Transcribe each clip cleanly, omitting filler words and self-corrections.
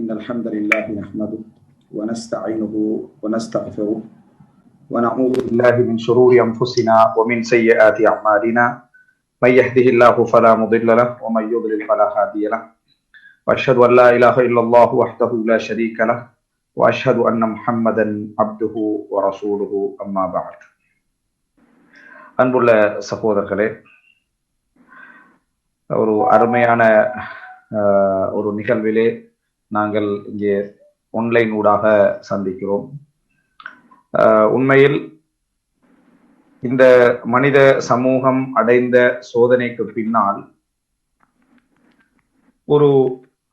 إن الحمد لله نحمده ونستعينه ونستغفره ونعوذ بالله من شرور أنفسنا ومن سيئات أعمالنا من يهده الله فلا مضل له ومن يضلل فلا هادي له وأشهد أن لا إله إلا الله وحده لا شريك له وأشهد أن محمدا عبده ورسوله أما بعد. அன்புள்ள சகோதரர்களே, ஒரு அருமையான ஒரு நிகழ்விலே நாங்கள் இங்கே ஆன்லைன் ஊடாக சந்திக்கிறோம். உண்மையில் இந்த மனித சமூகம் அடைந்த சோதனைக்கு பின்னால்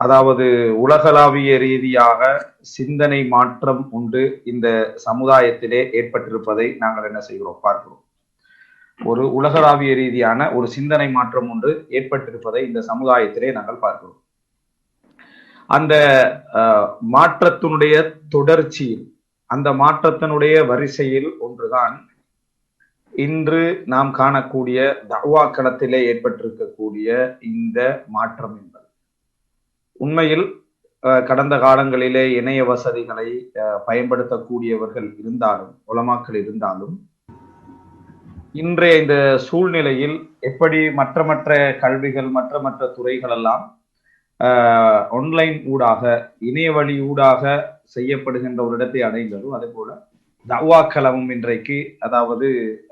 அதாவது உலகளாவிய ரீதியாக சிந்தனை மாற்றம் உண்டு இந்த சமுதாயத்திலே ஏற்பட்டிருப்பதை நாங்கள் என்ன செய்கிறோம், பார்க்கிறோம். ஒரு உலகளாவிய ரீதியான ஒரு சிந்தனை மாற்றம் ஒன்று ஏற்பட்டிருப்பதை இந்த சமுதாயத்திலே நாங்கள் பார்க்கிறோம். அந்த மாற்றத்தினுடைய தொடர்ச்சியில், அந்த மாற்றத்தினுடைய வரிசையில் ஒன்றுதான் இன்று நாம் காணக்கூடிய தஅவா களத்திலே ஏற்பட்டிருக்கக்கூடிய இந்த மாற்றம் என்பது. உண்மையில் கடந்த காலங்களிலே இணைய வசதிகளை பயன்படுத்தக்கூடியவர்கள் இருந்தாலும், உலமாக்கள் இருந்தாலும், இன்றைய இந்த சூழ்நிலையில் எப்படி மற்ற கல்விகள் மற்ற துறைகள் எல்லாம் ஆன்லைன் ஊடாக, இணைய வழி ஊடாக செய்யப்படுகின்ற ஒரு இடத்தை அடைந்ததோ, அதே போல தஅவா களமும் இன்றைக்கு அதாவது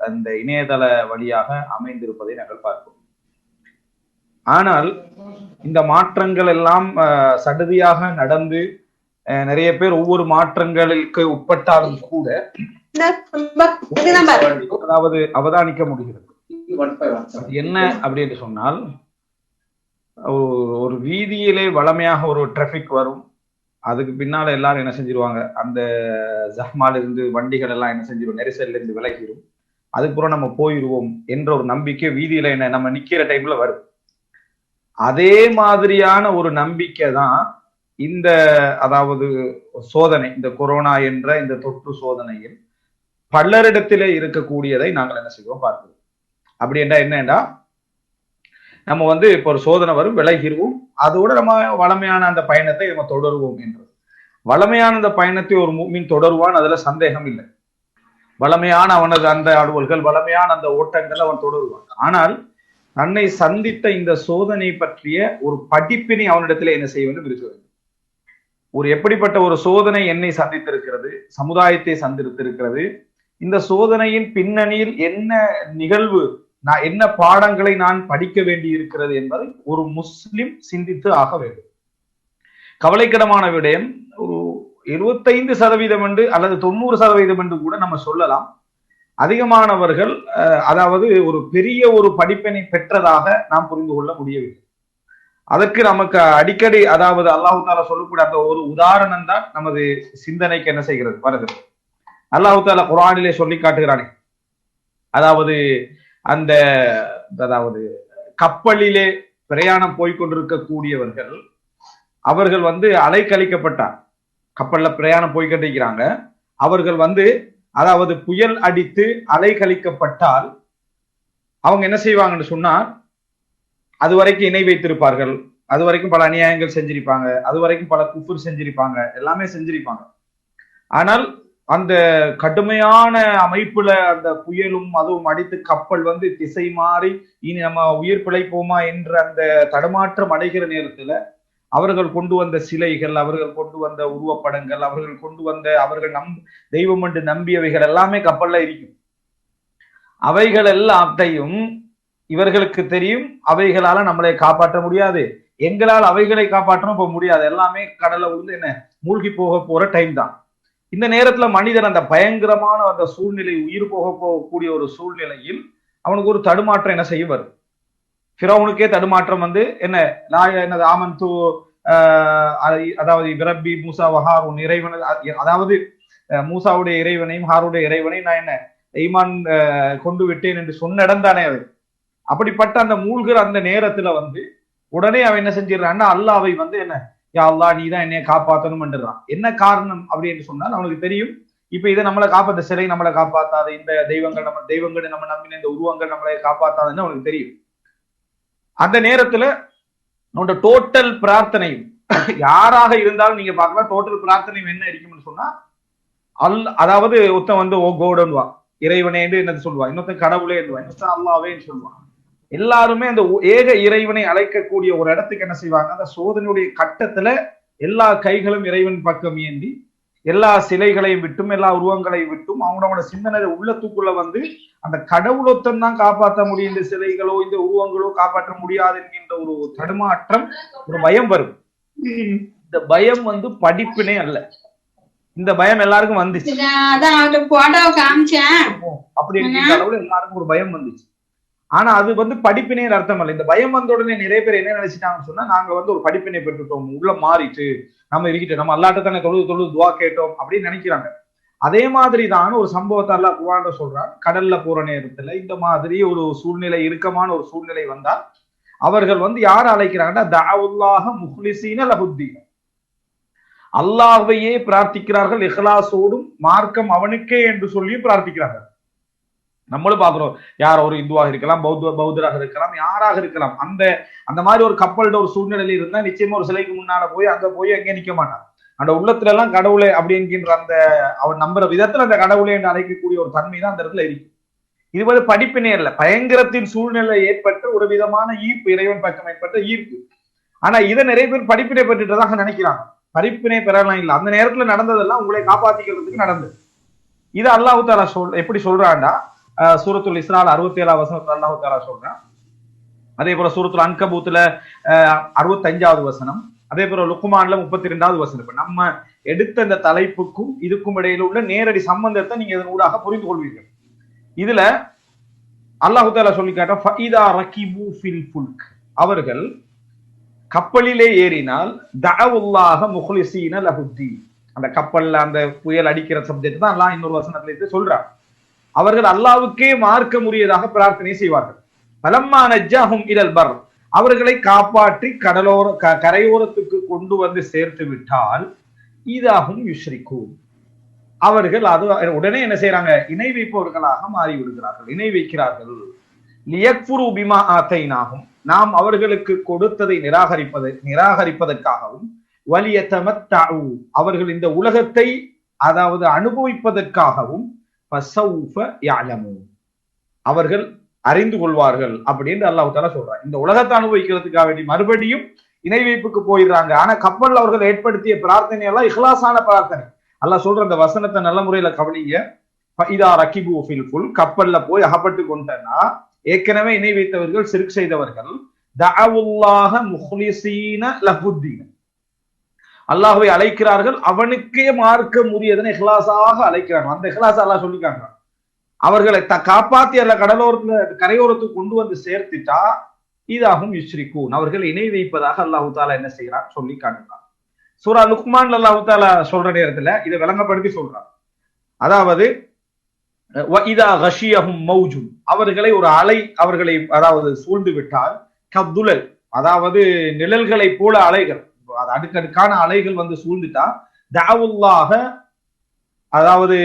அந்த இணையதள வழியாக அமைந்திருப்பதை நாங்கள் பார்க்கிறோம். ஆனால் இந்த மாற்றங்கள் எல்லாம் சடுதியாக நடந்து நிறைய பேர் ஒவ்வொரு மாற்றங்களுக்கு உட்பட்டாலும் கூட அதாவது அவதானிக்க முடிகிறது. என்ன அப்படின்னு சொன்னால், ஒரு வீதியிலே வளமையாக ஒரு டிராபிக் வரும், அதுக்கு பின்னால எல்லாரும் என்ன செஞ்சிருவாங்க, அந்த ஜஹ்மால இருந்து வண்டிகள் எல்லாம் என்ன செஞ்சிருவோம், நெரிசல்ல இருந்து விலகிடும், அதுக்கப்புறம் நம்ம போயிடுவோம் என்ற ஒரு நம்பிக்கை வீதியில என்ன நம்ம நிக்கிற டைம்ல வரும். அதே மாதிரியான ஒரு நம்பிக்கை தான் இந்த அதாவது சோதனை, இந்த கொரோனா என்ற இந்த தொற்று சோதனையில் பலரிடத்திலே இருக்கக்கூடியதை நாங்கள் என்ன செய்வோம், பார்க்கிறோம். அப்படி என்றா என்னன்னா, நம்ம இப்போ ஒரு சோதனை வரும், விலகிடுவோம், அதோட நம்ம வளமையான அந்த பயணத்தை நம்ம தொடருவோம் என்றது. வளமையான அந்த பயணத்தை ஒரு முஃமின் தொடருவான், அதுல சந்தேகம் இல்லை. வளமையான அவனது அந்த அலுவல்கள், வளமையான அந்த ஓட்டங்கள் அவன் தொடருவான். ஆனால் தன்னை சந்தித்த இந்த சோதனை பற்றிய ஒரு படிப்பினை அவனிடத்திலே என்ன செய்ய வேண்டும், இருக்க வேண்டும். எப்படிப்பட்ட ஒரு சோதனை என்னை சந்தித்திருக்கிறது, சமுதாயத்தை சந்தித்திருக்கிறது, இந்த சோதனையின் பின்னணியில் என்ன நிகழ்வு, நான் என்ன பாடங்களை நான் படிக்க வேண்டி இருக்கிறது என்பதை ஒரு முஸ்லிம் சிந்தித்து ஆக வேண்டும். கவலைக்கிடமான விடயம், ஒரு 75% என்று அல்லது 90% என்று கூட நம்ம சொல்லலாம். அதிகமானவர்கள் அதாவது ஒரு பெரிய ஒரு படிப்பினை பெற்றதாக நாம் புரிந்து கொள்ள முடியவில்லை. அதற்கு நமக்கு அடிக்கடி அதாவது அல்லாஹ் தாலா சொல்லக்கூடிய அந்த ஒரு உதாரணம் தான் நமது சிந்தனைக்கு என்ன செய்கிறது, வருகிறது. அல்லாஹ் தாலா குர்ஆனிலே சொல்லி காட்டுகிறானே, அதாவது அதாவது கப்பலிலே பிரயாணம் போய்கொண்டிருக்கக்கூடியவர்கள், அவர்கள் அலைக்கழிக்கப்பட்டார், கப்பல்ல பிரயாணம் போய்கொண்டிருக்கிறாங்க, அவர்கள் அதாவது புயல் அடித்து அலைக்கழிக்கப்பட்டால் அவங்க என்ன செய்வாங்கன்னு சொன்னா, அது வரைக்கும் இணை வைத்திருப்பார்கள், அது வரைக்கும் பல அநியாயங்கள் செஞ்சிருப்பாங்க, அது வரைக்கும் பல குஃப்ர் செஞ்சிருப்பாங்க, எல்லாமே செஞ்சிருப்பாங்க. ஆனால் அந்த கடுமையான அமைப்புல அந்த புயலும் அதுவும் அடித்து கப்பல் திசை மாறி இனி நம்ம உயிர் பிழைப்போமா என்ற அந்த தடுமாற்றம் அடைகிற நேரத்துல அவர்கள் கொண்டு வந்த சிலைகள், அவர்கள் கொண்டு வந்த உருவப்படங்கள், அவர்கள் கொண்டு வந்த அவர்கள் தெய்வம் என்று நம்பியவைகள் எல்லாமே கப்பல்ல இருக்கும். அவைகள் எல்லாத்தையும் இவர்களுக்கு தெரியும், அவைகளால நம்மளை காப்பாற்ற முடியாது, எங்களால் அவைகளை காப்பாற்றணும் போக முடியாது, எல்லாமே கடலை என்ன மூழ்கி போற டைம் தான். இந்த நேரத்துல மனிதன் அந்த பயங்கரமான அந்த சூழ்நிலை, உயிர் போகக்கூடிய ஒரு சூழ்நிலையில் அவனுக்கு ஒரு தடுமாற்றம் என்ன செய்ய வரும். ஃபிரௌனுக்கே தடுமாற்றம் என்னது ஆமன்து அதாவது பிரப்பி மூசா வஹாரூன், இறைவன் அதாவது மூசாவுடைய இறைவனையும் ஹாருடைய இறைவனையும் நான் ஈமான் கொண்டு விட்டேன் என்று சொன்ன இடம் தானே அது. அப்படிப்பட்ட அந்த மூழ்கிற அந்த நேரத்துல உடனே அவன் என்ன செஞ்சிடறான்னா, அல்லாஹ்வை என்ன, யா அல்லாஹ் நீ தான் என்னைய காப்பாற்றணும் என்றான். என்ன காரணம் அப்படின்னு சொன்னால், அவனுக்கு தெரியும் இப்ப இதை நம்மளை காப்பாத்த, சிலை நம்மளை காப்பாத்தாது, இந்த தெய்வங்கள் நம்ம நம்பின இந்த உருவங்கள் நம்மளை காப்பாத்தாதுன்னு அவனுக்கு தெரியும். அந்த நேரத்துல அவனோட டோட்டல் பிரார்த்தனையும் யாராக இருந்தாலும் நீங்க பார்க்கலாம் டோட்டல் பிரார்த்தனை என்ன இருக்கும்னு சொன்னா அதாவது ஒருத்தன் வந்து ஓ கோடுவா இறைவனேன்னு என்னது சொல்லுவா, இன்னொருத்தன் கடவுளே என்னுவா, இன்னொருத்தன் அல்லாவேன்னு சொல்லுவான். எல்லாருமே அந்த ஏக இறைவனை அழைக்கக்கூடிய ஒரு இடத்துக்கு என்ன செய்வாங்க, அந்த சோதனையுடைய கட்டத்துல எல்லா கைகளும் இறைவன் பக்கம் ஏந்தி எல்லா சிலைகளையும் விட்டும் எல்லா உருவங்களையும் விட்டும் அவங்களோட சிந்தனை உள்ளத்துக்குள்ள வந்து அந்த கடவுளொத்தன் தான் காப்பாற்ற முடியும், இந்த சிலைகளோ இந்த உருவங்களோ காப்பாற்ற முடியாது என்கின்ற ஒரு தடுமாற்றம், ஒரு பயம் வரும். இந்த பயம் வந்து படிப்பினே அல்ல, இந்த பயம் எல்லாருக்கும் வந்துச்சு. அப்படி அளவுல எல்லாருக்கும் ஒரு பயம் வந்துச்சு. ஆனா அது வந்து படிப்பினே அர்த்தம் அல்ல. இந்த பயம் வந்த உடனே நிறைய பேர் என்ன நினைச்சிட்டாங்கன்னு சொன்னா, நாங்க வந்து ஒரு படிப்பினை பெற்றுட்டோம், உள்ள மாறிட்டு நம்ம இருக்கிட்டு நம்ம அல்லாட்ட தானே தொழுது துவா கேட்டோம் அப்படின்னு நினைக்கிறாங்க. அதே மாதிரி தான் ஒரு சம்பவத்தை அல்லாஹ் குர்ஆன்ல சொல்றான். கடல்ல போற நேரத்துல இந்த மாதிரி ஒரு சூழ்நிலை, இறுக்கமான ஒரு சூழ்நிலை வந்தால் அவர்கள் வந்து யார அழைக்கிறாங்கன்னா தஅவுல்லாஹ முஹ்லிஸீன லஹுத்தீன், அல்லாஹ்வையே பிரார்த்திக்கிறார்கள், இஹ்லாஸோடும் மார்க்கம் அவனுக்கே என்று சொல்லி பிரார்த்திக்கிறார்கள். நம்மளும் பாக்குறோம், யார் ஒரு இந்துவாக இருக்கலாம், பௌத்தராக இருக்கலாம், யாராக இருக்கலாம். அந்த மாதிரி ஒரு கப்பல்ட ஒரு சூழ்நிலையில இருந்தா நிச்சயமா ஒரு சிலைக்கு முன்னால போய் அங்க போய் எங்க நிக்க மாட்டான். அந்த உள்ளத்துல எல்லாம் கடவுளே அப்படி என்கின்ற அந்த அவன் நம்புற விதத்துல அந்த கடவுளை என்று அழைக்கக்கூடிய ஒரு தன்மை தான் அந்த இடத்துல இருக்கு. இது வந்து படிப்பினே இல்ல, பயங்கரத்தின் சூழ்நிலை ஏற்பட்ட ஒரு விதமான ஈர்ப்பு, இறைவன் பக்கம் ஏற்பட்ட ஈர்ப்பு. ஆனா இதை நிறைய பேர் படிப்பினை பெற்றுட்டதாக நினைக்கிறாங்க. படிப்பினை பெறலாம் இல்ல, அந்த நேரத்துல நடந்ததெல்லாம் உங்களை காப்பாத்திக்கிறதுக்கு நடந்தது. இது அல்லாஹ் தஆலா எப்படி சொல்றான்டா, சூரத்துல் இஸ்ரால் 67ஆம் வசனத்துல அல்லாஹ் தஆலா சொல்றான். அதே போல சூரத்துல் அன்கபூத்ல 65வது வசனம், அதே போல லுக்மான்ல 32வது வசனம். இப்ப நம்ம எடுத்த இந்த தலைப்புக்கும் இதுக்கும் இடையில உள்ள நேரடி சம்பந்தத்தை நீங்க இதன் ஊடாக புரிந்து கொள்வீர்கள். இதுல அல்லாஹ் தஆலா சொல்லி காட்ட ஃபஇதா ரகிபு ஃபில் ஃபுல்க், அவர்கள் கப்பலிலே ஏறினால் தஅவுல்லாஹ முஹ்லிஸீன லஹுத்தீன், அந்த கப்பல்ல அந்த புயல் அடிக்கிற சப்ஜெக்ட் தான் அல்லாஹ் இன்னொரு வசனத்துல இருந்து சொல்றான். அவர்கள் அல்லாஹ்வுக்கே மார்க்க முடியதாக பிரார்த்தனை செய்வார்கள். ஃபலம்மா நஜ்ஜாஹும் இலல் பர், அவர்களை காப்பாற்றி கரையோரத்துக்கு கொண்டு வந்து சேர்த்து விட்டால் இதாகும் யுஷ்ரிகூன், அவர்கள் அது உடனே என்ன செய்யறாங்க, இணை வைப்பவர்களாக மாறி விடுகிறார்கள், இணை வைக்கிறார்கள். லியக்ஃபுரு பிமா ஆதைனாஹும், நாம் அவர்களுக்கு கொடுத்ததை நிராகரிப்பதற்காகவும், வலியதமத்தஉ, அவர்கள் இந்த உலகத்தை அதாவது அனுபவிப்பதற்காகவும், ஃபஸௌஃப யஅலமூன், அவர்கள் அறிந்து கொள்வார்கள் அப்படின்னு அல்லாஹ் தஆலா சொல்றான். இந்த உலகத்தை அனுபவிக்கிறதுக்காக வேண்டி மறுபடியும் இணை வைப்புக்கு போயிடுறாங்க. ஆனா கப்பல் அவர்கள் ஏற்படுத்திய பிரார்த்தனை எல்லாம் இஹ்லாஸான பிரார்த்தனை. அல்லாஹ் சொல்ற அந்த வசனத்தை நல்ல முறையில கவனிங்க. ஃபஇதா ரகிபு ஃபில் ஃபுல், கப்பல்ல போய் அகப்பட்டு கொண்டனா ஏற்கனவே இணை வைத்தவர்கள், ஷிர்க் செய்தவர்கள், தஅவுல்லாஹ முஹ்லிஸீன லஹுத்தீன், அல்லாஹ்வை அழைக்கிறார்கள், அவனுக்கே மார்க்க முடியதனை இஹ்லாஸாக அழைக்கிறார்கள். அந்த இஹ்லாஸ் அல்லாஹ் சொல்லிக்காங்க. அவர்களை காப்பாத்தி அல்ல கடலோரத்துல கரையோரத்துக்கு கொண்டு வந்து சேர்த்துட்டா இதாகும் யுஷ்ரிகூன், அவர்கள் இணை வைப்பதாக அல்லாஹ் தஆலா என்ன செய்யறான் சொல்லி காட்டுறான். சூரா லுக்மான்ல அல்லாஹ் தஆலா சொல்ற நேரத்துல இதை விளங்கப்படுத்தி சொல்றான். அதாவது வஇதா கஷியஹும் மௌஜுன், அவர்களை ஒரு அலை அவர்களை அதாவது சூழ்ந்து விட்டால், கதுலல், அதாவது நிழல்களை போல அலைகள், அடுக்கடுக்கான அலைகள் வந்து சூழ்ந்துட்டா, தஅவுல்லாஹ, அதாவது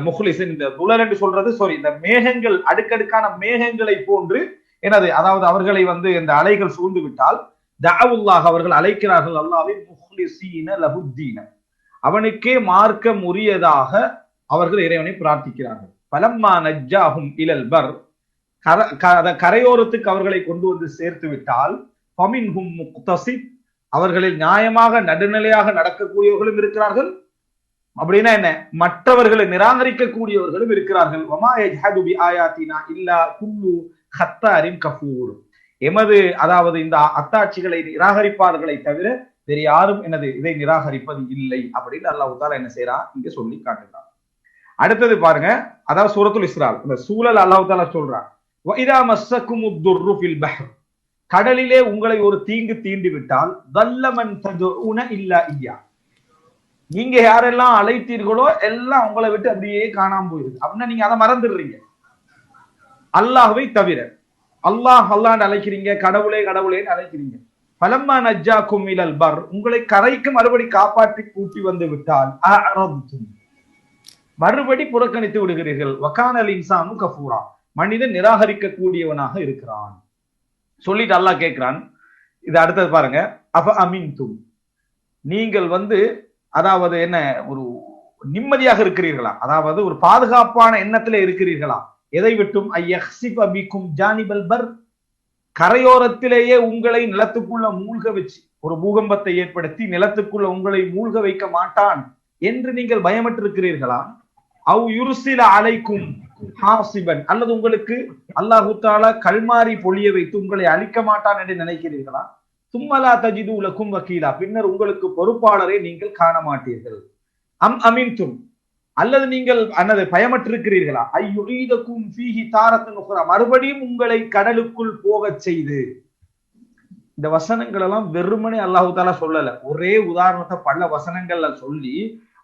முஹ்லிஸின், இந்த துலல் என்று சொல்றது இந்த மேகங்கள், அடுக்கடுக்கான மேகங்களை போன்று என்னது, அதாவது அவர்களை வந்து இந்த அலைகள் சூழ்ந்து விட்டால் தஅவுல்லாஹ், அவர்கள் அழைக்கிறார்கள் அல்லாஹ்வை, முஹ்லிஸீன லஹுத்தீன, அவனுக்கே மார்க்க உரியதாக அவர்கள் இறைவனை பிரார்த்திக்கிறார்கள். ஃபலம்மா நஜ்ஜாஹும் இலல் பர், கரையோரத்துக்கு அவர்களை கொண்டு வந்து சேர்த்து விட்டால், ஃபமின்ஹும் முக்தஸித், அவர்களில் நியாயமாக நடுநிலையாக நடக்கக்கூடியவர்களும் இருக்கிறார்கள். அப்படின்னா என்ன, மற்றவர்களை நிராகரிக்கக்கூடியவர்களும் இருக்கிறார்கள். வமா யஜ்ஹது பிஆயாத்தினா இல்லா குல்லு ஹத்தாரின் கஃபூர், எமது அதாவது இந்த அத்தாட்சிகளை நிராகரிப்பார்களை தவிர வேறு யாரும் என்னது இதை நிராகரிப்பது இல்லை அப்படின்னு அல்லாஹ் தஆலா என்ன செய்யறான் இங்க சொல்லி காட்டுறான். அடுத்தது பாருங்க, அதாவது சூரத்துல் இஸ்ரால் இந்த சூழல் அல்லாஹ் தஆலா சொல்றான். வஇதா மஸ்ஸகுமுத் துர்ரு ஃபில் பஹர், கடலிலே உங்களை ஒரு தீங்கு தீண்டி விட்டால், தல்லமன் ததுஉன இல்லா இய்யா, நீங்க யாரெல்லாம் அழைத்தீர்களோ எல்லாம் உங்களை விட்டு அப்படியே காணாம போயிருது. அப்படின்னா நீங்க அதை மறந்துடுறீங்க, அல்லாஹ்வை தவிர. அல்லாஹ் அல்லாஹ்னு அழைக்கிறீங்க, கடவுளே கடவுளேன்னு அழைக்கிறீங்க. ஃபலம்மா நஜ்ஜாக்கும் இலல் பர், உங்களை கரைக்கு மறுபடி காப்பாற்றி கூட்டி வந்து விட்டால், அஅரதும், மறுபடி புறக்கணித்து விடுகிறீர்கள். வகானல் இன்சானு கஃபூரா, மனிதன் நிராகரிக்க கூடியவனாக இருக்கிறான் சொல்லிட்டு அல்லாஹ் கேட்கிறான். இது அடுத்தது பாருங்க. அஃப அமின்தும், நீங்கள் வந்து அதாவது என்ன ஒரு நிம்மதியாக இருக்கிறீர்களா, அதாவது ஒரு பாதுகாப்பான எண்ணத்திலே இருக்கிறீர்களா, எதை விட்டும் ஜானிபல் பர், கரையோரத்திலேயே உங்களை நிலத்துக்குள்ள மூழ்க வச்சு ஒரு பூகம்பத்தை ஏற்படுத்தி நிலத்துக்குள்ள உங்களை மூழ்க வைக்க மாட்டான் என்று நீங்கள் பயமற்றிருக்கிறீர்களா, அவ் யுருசில அலைக்கும் ஹாசிபன், அல்லது உங்களுக்கு அல்லாஹு தஆலா கல்மாரி பொழிய வைத்து உங்களை அழிக்க மாட்டான் என்று நினைக்கிறீர்களா, சும்மலா தஜிது லக்கும் வக்கீலா, பின்னர் உங்களுக்கு பொறுப்பாளரை நீங்கள் காண மாட்டீர்கள், அம் அமின்தும், அல்லது நீங்கள் அல்லது பயமற்றிருக்கிறீர்களா, ஐயுஈதக்கும் ஃபீஹி தாரத்தன் உக்ரா, மறுபடியும் உங்களை கடலுக்குள் போக செய்து. இந்த வசனங்கள் எல்லாம் வெறுமனே அல்லாஹு தஆலா சொல்லல, ஒரே உதாரணத்தை பல வசனங்கள்ல சொல்லி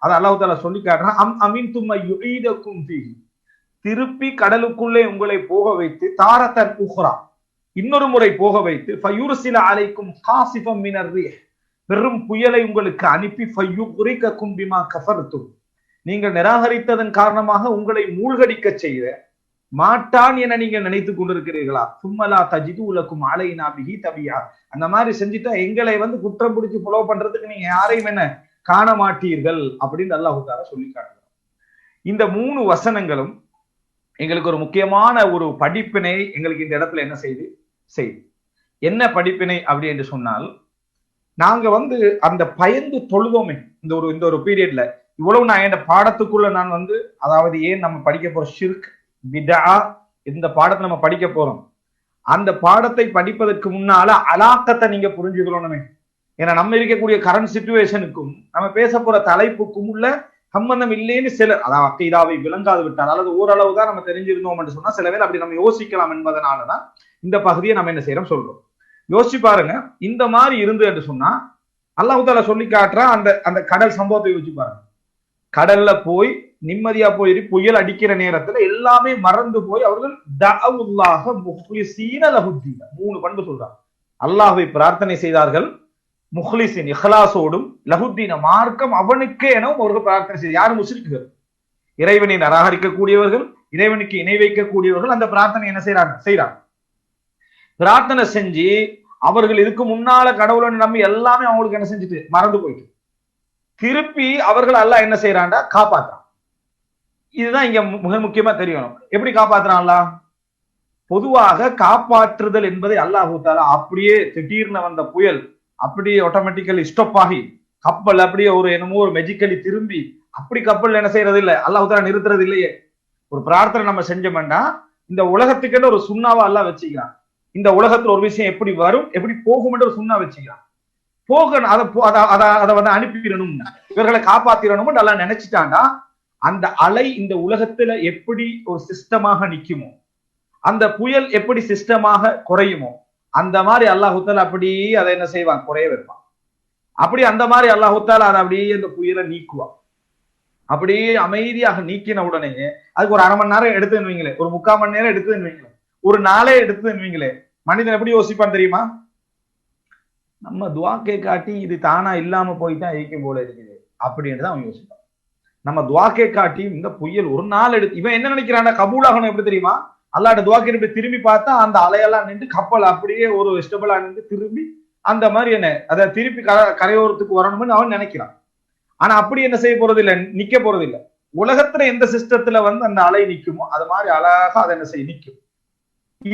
அதை அல்லாஹு தஆலா சொல்லி காட்டுறான். அம் அமின்தும் ஐயுஈதக்கும் ஃபீஹி, திருப்பி கடலுக்குள்ளே உங்களை போக வைத்து, தாரத்தன் உக்ரா, இன்னொரு முறை போக வைத்து, ஃபயுர்சில அலைக்கும் காசிஃபம் மினர் ரீஹ், பெரும் புயலை உங்களுக்கு அனுப்பி, ஃபயுக்ரிகக்கும் பிமா கஃபர்தும், நீங்கள் நிராகரித்ததன் காரணமாக உங்களை மூழ்கடிக்க செய்த மாட்டான் என நீங்க நினைத்துக் கொண்டிருக்கிறீர்களா, சும்மலா தஜிது லக்கும் அலைனா பிஹி தபியா, அந்த மாதிரி செஞ்சுட்டா எங்களை வந்து குற்றம் பிடிச்சு ஃபாலோ பண்றதுக்கு நீங்க யாரையும் என்ன காண மாட்டீர்கள் அப்படின்னு அல்லாஹ் தஆலா சொல்லி காட்டுறார். இந்த 3 வசனங்களும் எங்களுக்கு ஒரு முக்கியமான ஒரு படிப்பினை எங்களுக்கு இந்த இடத்துல என்ன செய்து என்ன படிப்பினை அப்படி என்று சொன்னால், நாங்க வந்து அந்த பயந்து தொழுதோமே இந்த ஒரு பீரியட்ல, இவ்வளவு நான் என் பாடத்துக்குள்ள நான் வந்து அதாவது ஏன் நம்ம படிக்க போற ஷிர்க் பிதா இந்த பாடத்தை நம்ம படிக்க போறோம், அந்த பாடத்தை படிப்பதற்கு முன்னால அலாக்கத்தை நீங்க புரிஞ்சுக்கணுமே. ஏன்னா நம்ம இருக்கக்கூடிய கரண்ட் சிச்சுவேஷனுக்கும் நம்ம பேச போற தலைப்புக்கும் உள்ள சம்பந்தம் இல்லைன்னு சிலர், அதாவது அக்கீதாவை விளங்காது விட்டால் அல்லது ஓரளவு தான் நம்ம தெரிஞ்சிருந்தோம் என்று சொன்னா சில பேர் அப்படி நம்ம யோசிக்கலாம் என்பதனாலதான் இந்த பகுதியை நம்ம என்ன செய்யறோம் சொல்றோம். யோசிச்சு பாருங்க, இந்த மாதிரி இருந்து என்று சொன்னா அல்லாஹ் தஆலா சொல்லி காட்டுறா அந்த கடல் சம்பவத்தை யோசிச்சு பாருங்க. கடல்ல போய் நிம்மதியா போய் புயல் அடிக்கிற நேரத்துல எல்லாமே மறந்து போய் அவர்கள் தஅவுல்லாஹ முஹ்லிஸீன லஹுத்தீன, 3 பண்பு சொல்றாங்க. அல்லாஹ்வை பிரார்த்தனை செய்தார்கள், முஹ்லிஸின் இஹ்லாஸோடும், லஹுத்தீன மார்க்கம் அவனுக்கே எனவும் அவர்கள் பிரார்த்தனை செய்தார். யார்? முஸ்லிம்கள், இறைவனை நிராகரிக்கக்கூடியவர்கள், இறைவனுக்கு இணை வைக்கக்கூடியவர்கள் அந்த பிரார்த்தனை என்ன செய்யறாங்க பிரார்த்தனை செஞ்சு அவர்கள் இதுக்கு முன்னால கடவுளை நம்பி எல்லாமே அவங்களுக்கு என்ன செஞ்சுட்டு மறந்து போயிட்டு திருப்பி அவர்கள் அல்லாஹ் என்ன செய்யறான்டா காப்பாத்துறான். இதுதான் இங்க மிக முக்கியமா தெரியணும். எப்படி காப்பாத்துறான் அல்லாஹ்? பொதுவாக காப்பாற்றுதல் என்பதை அல்லாஹ் தஆலா அப்படியே திடீர்னு வந்த புயல் அப்படியே ஆட்டோமேட்டிக்கலி ஸ்டாப் ஆகி கப்பல் அப்படியே ஒரு என்னமோ ஒரு மெஜிக்கலி திரும்பி அப்படி கப்பல் என்ன செய்யறது இல்லை, அல்லாஹ் தஆலா நிறுத்துறது இல்லையே. ஒரு பிரார்த்தனை நம்ம செஞ்சோம்னா இந்த உலகத்துக்கு ஒரு சுண்ணாவா அல்லாஹ் வச்சுக்கிறான். இந்த உலகத்துல ஒரு விஷயம் எப்படி வரும் எப்படி போகும் என்று ஒரு சுண்ணா வச்சுக்கிறான். போகணும் அதை வந்து அனுப்பிடணும், இவர்களை காப்பாத்திடணும் நல்லா நினைச்சிட்டாண்டா அந்த அலை இந்த உலகத்துல எப்படி ஒரு சிஸ்டமாக நிக்குமோ, அந்த புயல் எப்படி சிஸ்டமாக குறையுமோ, அந்த மாதிரி அல்லாஹ் தஆலா அப்படியே அதை என்ன செய்வான் குறைய வைப்பான். அப்படி அந்த மாதிரி அல்லாஹ் தஆலா அதை அப்படியே அந்த புயலை நீக்குவான். அப்படியே அமைதியாக நீக்கின உடனே அதுக்கு ஒரு 1/2 மணி நேரம் எடுத்துன்னு வைங்களேன், ஒரு 3/4 மணி நேரம் எடுத்துன்னு வைங்களேன், ஒரு நாளே எடுத்துன்னு வைங்களேன், மனிதன் எப்படி யோசிப்பான் தெரியுமா? நம்ம துவாக்கை காட்டி இது தானா இல்லாம போய்தான் இருக்கும் போல இருக்குது அப்படின்னு அவன் யோசிப்பான். நம்ம துவாக்கை காட்டி இந்த புயல் ஒரு நாள் எடுத்து இவன் என்ன நினைக்கிறான் கபூலாகணும் எப்படி தெரியுமா? அல்லாட்ட துவாக்கை இப்படி திரும்பி பார்த்தா அந்த அலையெல்லாம் நின்று கப்பல் அப்படியே ஒரு வெஸ்டபிளா நின்று திரும்பி அந்த மாதிரி என்ன அதை திருப்பி கரையோரத்துக்கு வரணும்னு அவன் நினைக்கிறான். ஆனா அப்படி என்ன செய்ய போறது இல்லை, நிக்க போறது இல்லை. உலகத்துல எந்த சிஸ்டத்துல வந்து அந்த அலை நிக்குமோ அது மாதிரி அழகா அதை என்ன செய்ய நிக்கும்.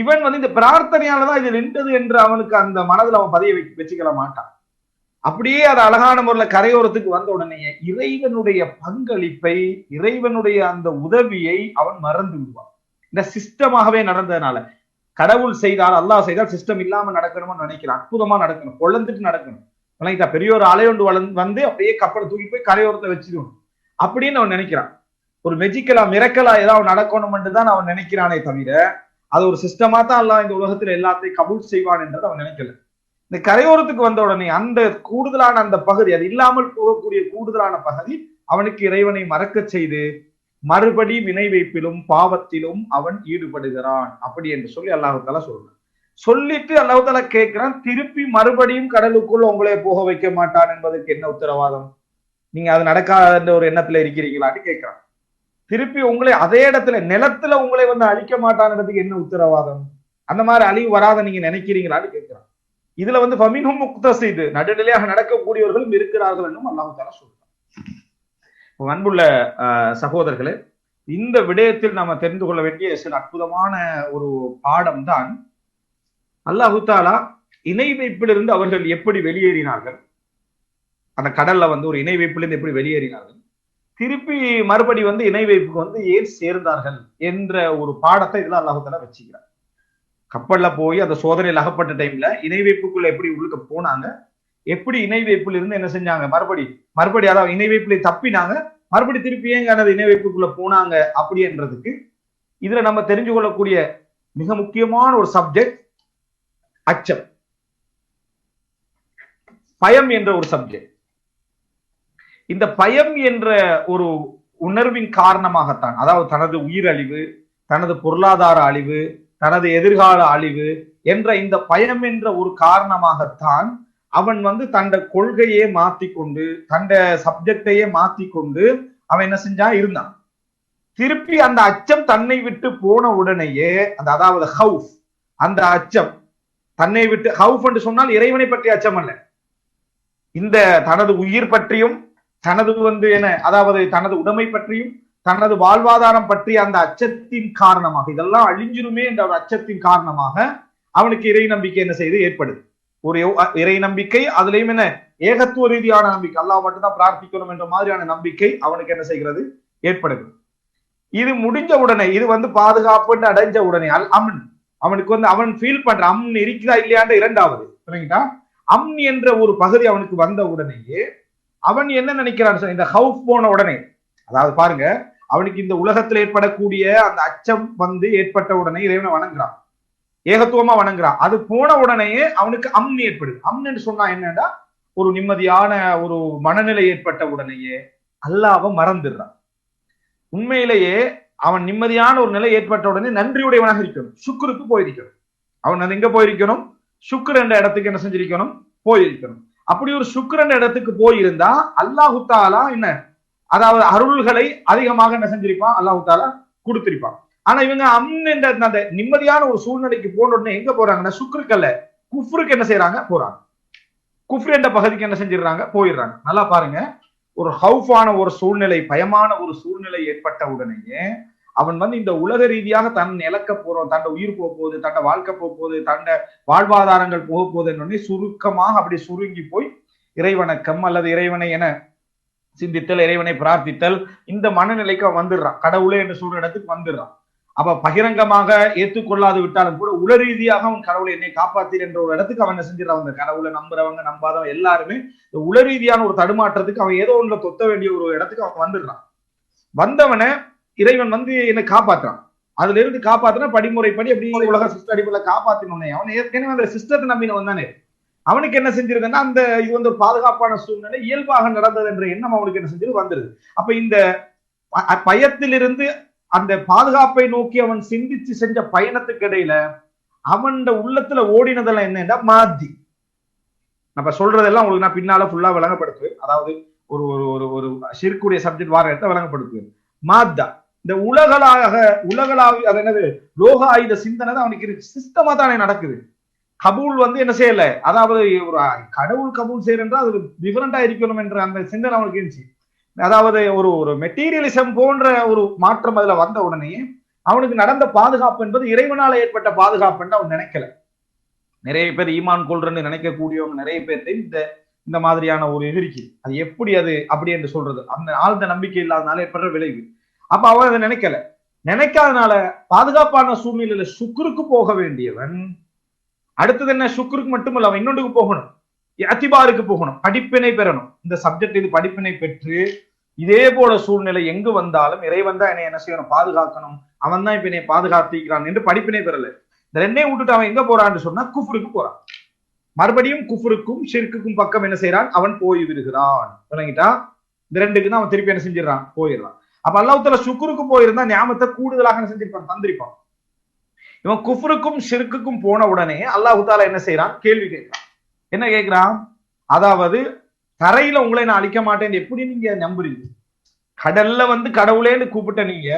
இவன் வந்து இந்த பிரார்த்தனையாலதான் இது நின்றது என்று அவனுக்கு அந்த மனதில் அவன் பதிய வச்சுக்கல மாட்டான். அப்படியே அது அழகான முறையில கரையோரத்துக்கு வந்த உடனே இறைவனுடைய பங்களிப்பை, இறைவனுடைய அந்த உதவியை அவன் மறந்து விடுவான். இந்த சிஸ்டமாகவே நடந்ததுனால கடவுள் செய்தால் அல்லாஹ் செய்தால் சிஸ்டம் இல்லாம நடக்கணும்னு நினைக்கிறான். அற்புதமா நடக்கணும், கொள்ளந்துட்டு நடக்கணும். பெரிய ஒரு அலை ஒன்று வந்து அப்படியே கப்பலை தூக்கி போய் கரையோரத்தை வச்சிடணும் அப்படின்னு அவன் நினைக்கிறான். ஒரு மெஜிக்கலா மிரக்கலா ஏதாவது நடக்கணும்னு தான் அவன் நினைக்கிறானே தவிர அது ஒரு சிஸ்டமா தான் அல்லாஹ் இந்த உலகத்துல எல்லாத்தையும் கபூல் செய்வான் என்றது அவன் நினைக்கல. இந்த கரையோரத்துக்கு வந்த உடனே அந்த கூடுதலான அந்த பகுதி, அது இல்லாமல் போகக்கூடிய கூடுதலான பகுதி அவனுக்கு இறைவனை மறக்க செய்து மறுபடி வினை வைப்பிலும் பாவத்திலும் அவன் ஈடுபடுகிறான் அப்படி என்று சொல்லி அல்லாஹ் தஆலா சொல்றான். சொல்லிட்டு அல்லாஹ் தஆலா கேட்கிறான், திருப்பி மறுபடியும் கடலுக்குள்ள உங்களை போக வைக்க மாட்டான் என்பதற்கு என்ன உத்தரவாதம்? நீங்க அது நடக்காத ஒரு எண்ணத்துல இருக்கிறீங்களான்னு கேட்கிறான். திருப்பி உங்களை அதே இடத்துல நிலத்துல உங்களை வந்து அழிக்க மாட்டான்றதுக்கு என்ன உத்தரவாதம்? அந்த மாதிரி அழிவு வராத நீங்க நினைக்கிறீங்களான்னு கேட்கிறான். இதுல வந்து ஃபமின்ஹும் முக்தஸித், நடுநிலையாக நடக்கக்கூடியவர்களும் இருக்கிறார்கள் என்றும் அல்லாஹ் தஆலா சொல்றான். அன்புள்ள சகோதரர்களே, இந்த விடயத்தில் நாம தெரிந்து கொள்ள வேண்டிய சில அற்புதமான ஒரு பாடம் தான், அல்லாஹ் தஆலா இணை வைப்பிலிருந்து அவர்கள் எப்படி வெளியேறினார்கள், அந்த கடல்ல வந்து ஒரு இணை வைப்பிலிருந்து எப்படி வெளியேறினார்கள், திருப்பி மறுபடி வந்து இணை வைப்புக்கு வந்து ஏன் சேர்ந்தார்கள் என்ற ஒரு பாடத்தை இதுல அல்லாஹ் தஆலா வச்சுக்கிறார். கப்பல்ல போய் அந்த சோதனையில் அகப்பட்ட டைம்ல இணை வைப்புக்குள்ள எப்படி உள்ளுக்க போனாங்க, எப்படி இணை வைப்புல இருந்து என்ன செஞ்சாங்க, மறுபடி அதாவது இணை வைப்புல தப்பினாங்க, மறுபடி திருப்பி ஏங்க அந்த இணை வைப்புக்குள்ள போனாங்க அப்படின்றதுக்கு இதுல நம்ம தெரிஞ்சு கொள்ளக்கூடிய மிக முக்கியமான ஒரு சப்ஜெக்ட் அச்சம், பயம் என்ற ஒரு சப்ஜெக்ட். இந்த பயம் என்ற ஒரு உணர்வின் காரணமாகத்தான், அதாவது தனது உயிரழிவு, தனது பொருளாதார அழிவு, தனது எதிர்கால அழிவு என்ற இந்த பயம் என்ற ஒரு காரணமாகத்தான் அவன் வந்து தண்ட கொள்கையே மாத்திக்கொண்டு, தண்ட சப்ஜெக்டையே மாத்திக்கொண்டு அவன் என்ன செஞ்சான் இருந்தான். திருப்பி அந்த அச்சம் தன்னை விட்டு போன உடனேயே அந்த அதாவது ஹவுஃப், அந்த அச்சம் தன்னை விட்டு, ஹவுஃப் என்று சொன்னால் இறைவனை பற்றிய அச்சம் அல்ல, இந்த தனது உயிர் பற்றியும் தனது வந்து என்ன அதாவது தனது உடைமை பற்றியும் தனது வாழ்வாதாரம் பற்றி அந்த அச்சத்தின் காரணமாக, இதெல்லாம் அழிஞ்சிருமே என்ற ஒரு அச்சத்தின் காரணமாக அவனுக்கு இறை நம்பிக்கை என்ன செய்து ஏற்படுது. ஒரு இறை நம்பிக்கை, அதுலயும் என்ன ஏகத்துவ ரீதியான நம்பிக்கை, அல்லாஹ் மட்டும்தான் பிரார்த்திக்கணும் என்ற மாதிரியான நம்பிக்கை அவனுக்கு என்ன செய்கிறது, ஏற்படுகிறது. இது முடிஞ்ச உடனே, இது வந்து பாதுகாப்பு அடைஞ்ச உடனே அமன், அவனுக்கு வந்து அவன் ஃபீல் பண்ற அம்ன் இருக்குதா இல்லையான்ற இரண்டாவது சரிங்களா, அம்ன் என்ற ஒரு பகுதி அவனுக்கு வந்த உடனேயே அவன் என்ன நினைக்கிறான், இந்த ஹவுஃப் போன உடனே, அதாவது பாருங்க, அவனுக்கு இந்த உலகத்தில் ஏற்படக்கூடிய அந்த அச்சம் வந்து ஏற்பட்ட உடனே இறைவனை வணங்குறான், ஏகத்துவமா வணங்குறான். அது போன உடனேயே அவனுக்கு அம்னி ஏற்படுது. அம்னு சொன்னா என்னன்னா, ஒரு நிம்மதியான ஒரு மனநிலை ஏற்பட்ட உடனேயே அல்லாஹ்வை மறந்துடுறான். உண்மையிலேயே அவன் நிம்மதியான ஒரு நிலை ஏற்பட்ட உடனே நன்றியுடையவனாக இருக்கணும், சுக்ருக்கு போயிருக்கணும். அவன் அது எங்க போயிருக்கணும், சுக்ர் என்ற இடத்துக்கு என்ன செஞ்சிருக்கணும், போயிருக்கணும். அப்படி ஒரு சுக்ர் என்ற இடத்துக்கு போயிருந்தா அல்லாஹு தஆலா என்ன அதாவது அருள்களை அதிகமாக என்ன செஞ்சிருப்பான், அல்லாஹு தஆலா கொடுத்திருப்பான். ஆனா இவங்க அம்ன் என்ற அந்த நிம்மதியான ஒரு சூழ்நிலைக்கு போன உடனே எங்க போறாங்கன்னா, சுக்ருக்கு அல்ல குஃப்ருக்கு என்ன செய்யறாங்க, போறாங்க. குஃப்ர் என்ற பகுதிக்கு என்ன செஞ்சிடறாங்க, போயிடுறாங்க. நல்லா பாருங்க, ஒரு ஹவுஃபான ஒரு சூழ்நிலை, பயமான ஒரு சூழ்நிலை ஏற்பட்ட உடனேயே அவன் வந்து இந்த உலக ரீதியாக தன் இழக்க போறோம், தன்னை உயிர் போக போகுது, தன்னை வாழ்க்கை போக போகுது, தன்னை வாழ்வாதாரங்கள் போக போகுதுன்னு சுருக்கமாக அப்படி சுருங்கி போய் இறைவணக்கம் அல்லது இறைவனை என சிந்தித்தல், இறைவனை பிரார்த்தித்தல், இந்த மனநிலைக்கு அவன் வந்துடுறான். கடவுளே என்று சொல்ற இடத்துக்கு வந்துடுறான். அப்ப பகிரங்கமாக ஏற்றுக்கொள்ளாது விட்டாலும் கூட உல ரீதியாக அவன் கடவுளை என்னை காப்பாத்தீர் என்ற ஒரு இடத்துக்கு அவன் என்ன செஞ்சிடறான். அந்த கடவுளை நம்புறவங்க நம்பாதவங்க எல்லாருமே உல ரீதியான ஒரு தடுமாற்றத்துக்கு அவன் ஏதோ ஒன்றுல தொத்த வேண்டிய ஒரு இடத்துக்கு அவன் வந்துடுறான். வந்தவனை இறைவன் வந்து என்னை காப்பாற்றுறான். அதுல இருந்து காப்பாத்தினா படிமுறைப்படி அப்படி உலக சிஸ்டம் அடிப்படையில காப்பாத்தினோடனே அவன் ஏற்கனவே அந்த சிஸ்டத்தை நம்பினவன் தானே, அவனுக்கு என்ன செஞ்சிருக்குன்னா அந்த இது வந்து ஒரு பாதுகாப்பான சூழ்நிலை இயல்பாக நடந்தது என்ற எண்ணம் அவனுக்கு என்ன செஞ்சது வந்துருது. அப்ப இந்த பயத்திலிருந்து அந்த பாதுகாப்பை நோக்கி அவன் சிந்திச்சு செஞ்ச பயணத்துக்கு இடையில அவன் உள்ளத்துல ஓடினதெல்லாம் என்னன்னா மாத்தி. நம்ம சொல்றதெல்லாம் உங்களுக்கு நான் பின்னால ஃபுல்லா விளங்கப்படுத்துவேன். அதாவது ஒரு ஒரு ஒரு ஷிர்க்குடைய சப்ஜெக்ட் வார இடத்த விளங்கப்படுத்துவேன். மாத்தா இந்த உலகளாவி அது என்னது லோக ஆயுத சிந்தனை தான் அவனுக்கு இருக்கு, சிஸ்டமா தானே நடக்குது. கபூல் வந்து என்ன செய்யல, அதாவது ஒரு கடவுள் கபூல் செய்யறா அது டிஃபரெண்டா இருக்கணும் என்ற அந்த சிந்தனை அவனுக்கு இருந்துச்சு. அதாவது ஒரு ஒரு மெட்டீரியலிசம் போன்ற ஒரு மாற்றம் அதுல வந்த உடனே அவனுக்கு நடந்த பாதுகாப்பு என்பது இறைவனால ஏற்பட்ட பாதுகாப்புன்னு அவன் நினைக்கல. நிறைய பேர் ஈமான் கொள்றன்னு நினைக்கக்கூடியவங்க நிறைய பேர்த்த இந்த மாதிரியான ஒரு இது இருக்கு. அது எப்படி அது அப்படி என்று சொல்றது, அந்த ஆழ்ந்த நம்பிக்கை இல்லாதனால ஏற்படுற விளைவு. அப்ப அவன் அதை நினைக்காதனால பாதுகாப்பான சூழ்நிலையில சுக்ருக்கு போக வேண்டியவன் அடுத்தது என்ன, சுக்ருக்கு மட்டுமல்ல அவன் இன்னொன்றுக்கு போகணும், அத்திபாருக்கு போகணும், படிப்பினை பெறணும். இந்த சப்ஜெக்ட் இது படிப்பினை பெற்று இதே போல சூழ்நிலை எங்கு வந்தாலும் இறைவன் தான் என்னை என்ன செய்யணும், பாதுகாக்கணும், அவன் தான் இப்ப என்னை பாதுகாத்திக்கிறான் என்று படிப்பினை பெறல. இந்த ரெண்டையும் விட்டுட்டு அவன் எங்க போறான்னு சொன்னா குஃப்ருக்கு போறான். மறுபடியும் குஃப்ருக்கும் ஷிர்க்குக்கும் பக்கம் என்ன செய்யறான், அவன் போய் விடுகிறான். விளங்கிட்டா, இந்த ரெண்டுக்கு தான் அவன் திருப்பி என்ன செஞ்சிடறான், போயிடுறான். அப்ப அல்லாஹ் தஆலா சுக்ருக்கு போயிருந்தா ஞாபகத்தை கூடுதலாக என்ன செஞ்சிருப்பான், தந்திருப்பான். இவன் குஃப்ருக்கும் ஷிர்க்குக்கும் போன உடனே அல்லாஹ் தஆலா என்ன செய்யறான், கேள்வி கேட்கிறான். என்ன கேட்கிறான், அதாவது தரையில உங்களை நான் அழிக்க மாட்டேன் எப்படி நீங்க நம்புறீங்க, கடல்ல வந்து கடவுளேன்னு கூப்பிட்ட நீங்க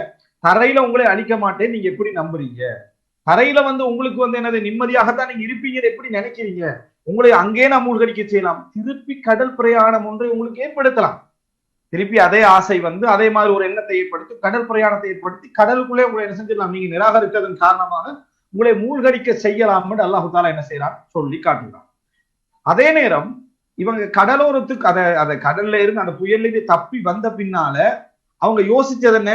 தரையில உங்களை அழிக்க மாட்டேன் நீங்க எப்படி நம்புறீங்க, தரையில வந்து உங்களுக்கு வந்து என்னது நிம்மதியாகத்தான் நீங்க இருப்பீங்க எப்படி நினைக்கிறீங்க, உங்களை அங்கே நான் மூழ்கடிக்க செய்யலாம், திருப்பி கடல் பிரயாணம் ஒன்றை உங்களுக்கு ஏற்படுத்தலாம். திருப்பி அதே ஆசை வந்து அதே மாதிரி ஒரு எண்ணத்தை ஏற்படுத்தி கடல் பிரயாணத்தை ஏற்படுத்தி கடலுக்குள்ளே உங்களை என்ன செஞ்சிடலாம், நீங்க நிராகரித்ததன் காரணமாக உங்களை மூழ்கடிக்க செய்யலாம் என்று அல்லாஹு தாலா என்ன செய்யறான் சொல்லி காட்டுகிறான். அதே நேரம் இவங்க கடலோரத்துக்கு அதை கடல்ல இருந்து அந்த புயல்ல இருந்து தப்பி வந்த பின்னால அவங்க யோசிச்சது என்ன,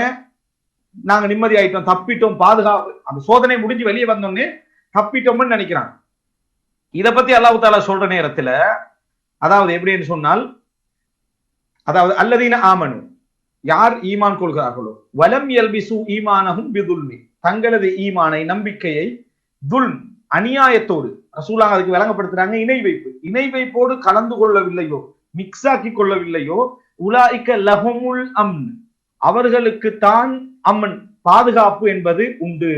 நாங்க நிம்மதி ஆயிட்டோம், தப்பிட்டோம், பாதுகாப்பு, அந்த சோதனை முடிஞ்சு வெளியே வந்தோன்னே தப்பிட்டோம்னு நினைக்கிறாங்க. இதை பத்தி அல்லாஹு தாலா சொல்ற நேரத்துல அதாவது எப்படின்னு சொன்னால், அதாவது அல்லதீன ஆமனு, யார் ஈமான் கொள்கிறார்களோ, வலம் யல்பிசு ஈமானஹும் பிதுல்மி, தங்களது ஈமானை நம்பிக்கையை துல்ம் அநியாயத்தோடு, ரசூலுல்லாஹ் அதுக்கு விளங்கப்படுத்துறாங்க இணை வைப்பு, இணை வைப்போடு கலந்து கொள்ளவில்லையோ, மிக்ஸ் ஆக்கி கொள்ளவில்லையோ, உலாயிக்க லஹுமுல் அம்ன், அவர்களுக்கு தான் அம்மன் பாதுகாப்பு என்பது உண்டு,